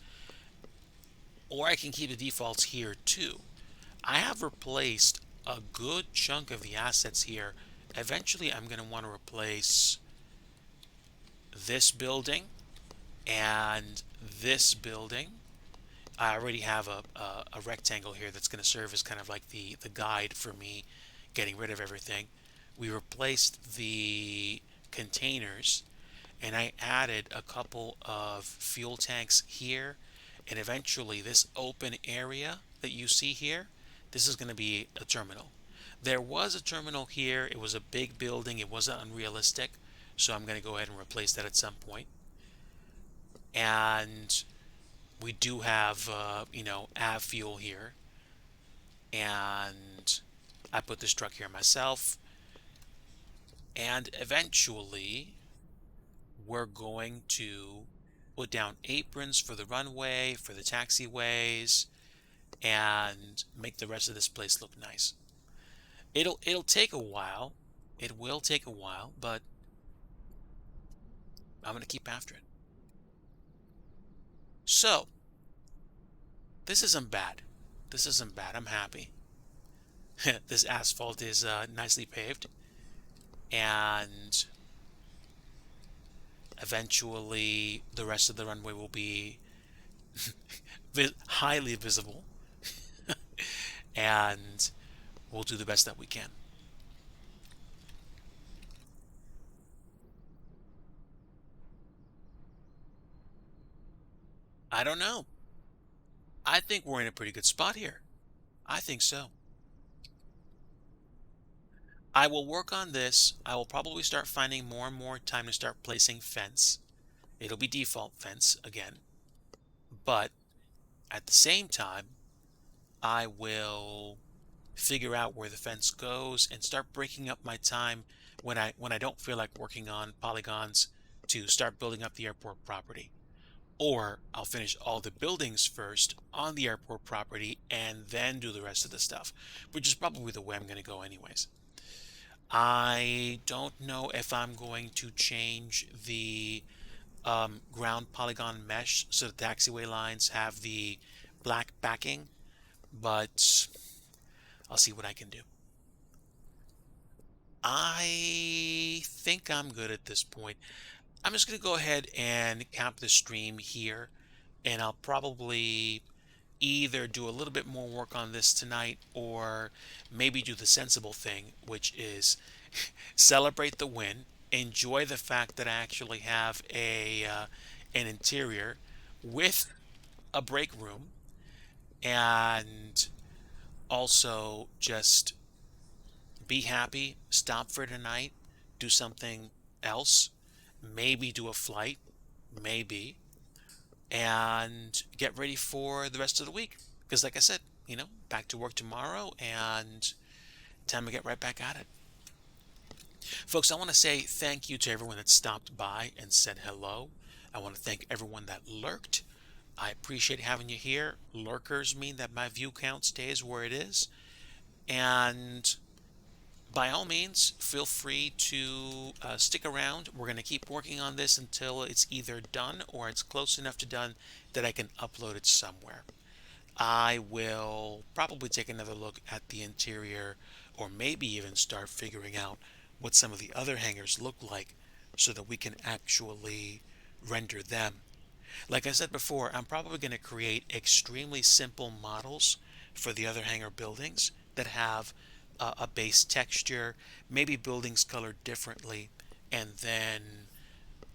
or I can keep the defaults here too. I have replaced a good chunk of the assets here. Eventually, I'm going to want to replace this building and this building. I already have a rectangle here that's going to serve as kind of like the guide for me getting rid of everything. We replaced the containers and I added a couple of fuel tanks here, and eventually this open area that you see here, this is going to be a terminal. There was a terminal here. It was a big building. It wasn't unrealistic, so I'm going to go ahead and replace that at some point. And we do have, av fuel here, and I put this truck here myself. And eventually, we're going to put down aprons for the runway, for the taxiways, and make the rest of this place look nice. It'll take a while. It will take a while, but I'm gonna keep after it. So this isn't bad. This isn't bad. I'm happy. This asphalt is nicely paved, and eventually the rest of the runway will be highly visible, and we'll do the best that we can. I don't know. I think we're in a pretty good spot here. I think so. I will work on this. I will probably start finding more and more time to start placing fence. It'll be default fence again. But at the same time, I will figure out where the fence goes and start breaking up my time when I don't feel like working on polygons to start building up the airport property. Or I'll finish all the buildings first on the airport property and then do the rest of the stuff, which is probably the way I'm going to go anyways. I don't know if I'm going to change the ground polygon mesh so the taxiway lines have the black backing, but I'll see what I can do. I think I'm good at this point. I'm just going to go ahead and cap the stream here, and I'll probably either do a little bit more work on this tonight or maybe do the sensible thing, which is celebrate the win, enjoy the fact that I actually have an interior with a break room, and also just be happy, stop for tonight, do something else, maybe do a flight, maybe, and get ready for the rest of the week. Because, like I said, back to work tomorrow and time to get right back at it. Folks, I want to say thank you to everyone that stopped by and said hello. I want to thank everyone that lurked. I appreciate having you here. Lurkers mean that my view count stays where it is. And by all means, feel free to stick around. We're going to keep working on this until it's either done or it's close enough to done that I can upload it somewhere. I will probably take another look at the interior or maybe even start figuring out what some of the other hangars look like so that we can actually render them. Like I said before, I'm probably going to create extremely simple models for the other hangar buildings that have a base texture, maybe buildings colored differently, and then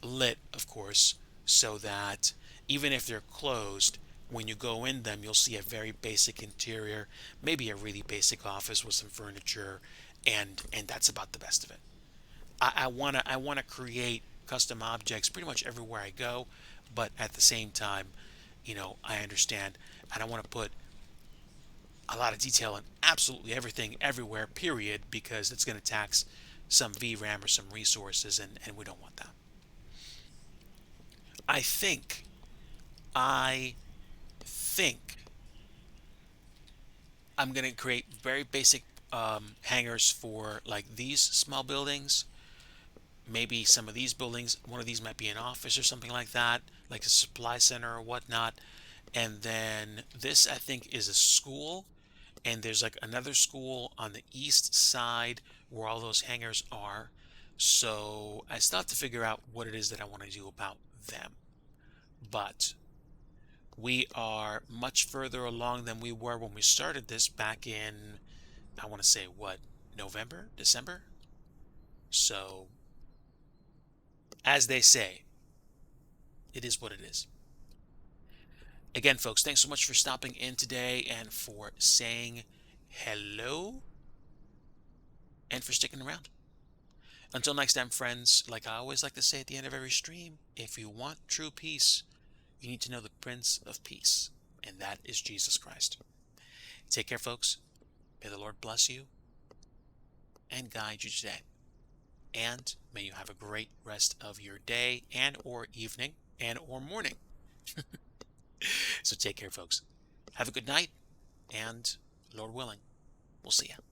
lit, of course, so that even if they're closed, when you go in them, you'll see a very basic interior, maybe a really basic office with some furniture, and that's about the best of it. I wanna create custom objects pretty much everywhere I go, but at the same time, I understand I don't want to put a lot of detail in absolutely everything everywhere, period, because it's going to tax some VRAM or some resources, and we don't want that. I think, I think I'm going to create very basic hangars for like these small buildings. Maybe some of these buildings, one of these might be an office or something like that, like a supply center or whatnot. And then this, I think, is a school. And there's like another school on the east side where all those hangars are. So I still have to figure out what it is that I want to do about them. But we are much further along than we were when we started this back in, I want to say, what, November, December? So, as they say, it is what it is. Again, folks, thanks so much for stopping in today and for saying hello and for sticking around. Until next time, friends, like I always like to say at the end of every stream, if you want true peace, you need to know the Prince of Peace, and that is Jesus Christ. Take care, folks. May the Lord bless you and guide you today. And may you have a great rest of your day and or evening and or morning. So take care, folks. Have a good night, and Lord willing, we'll see you.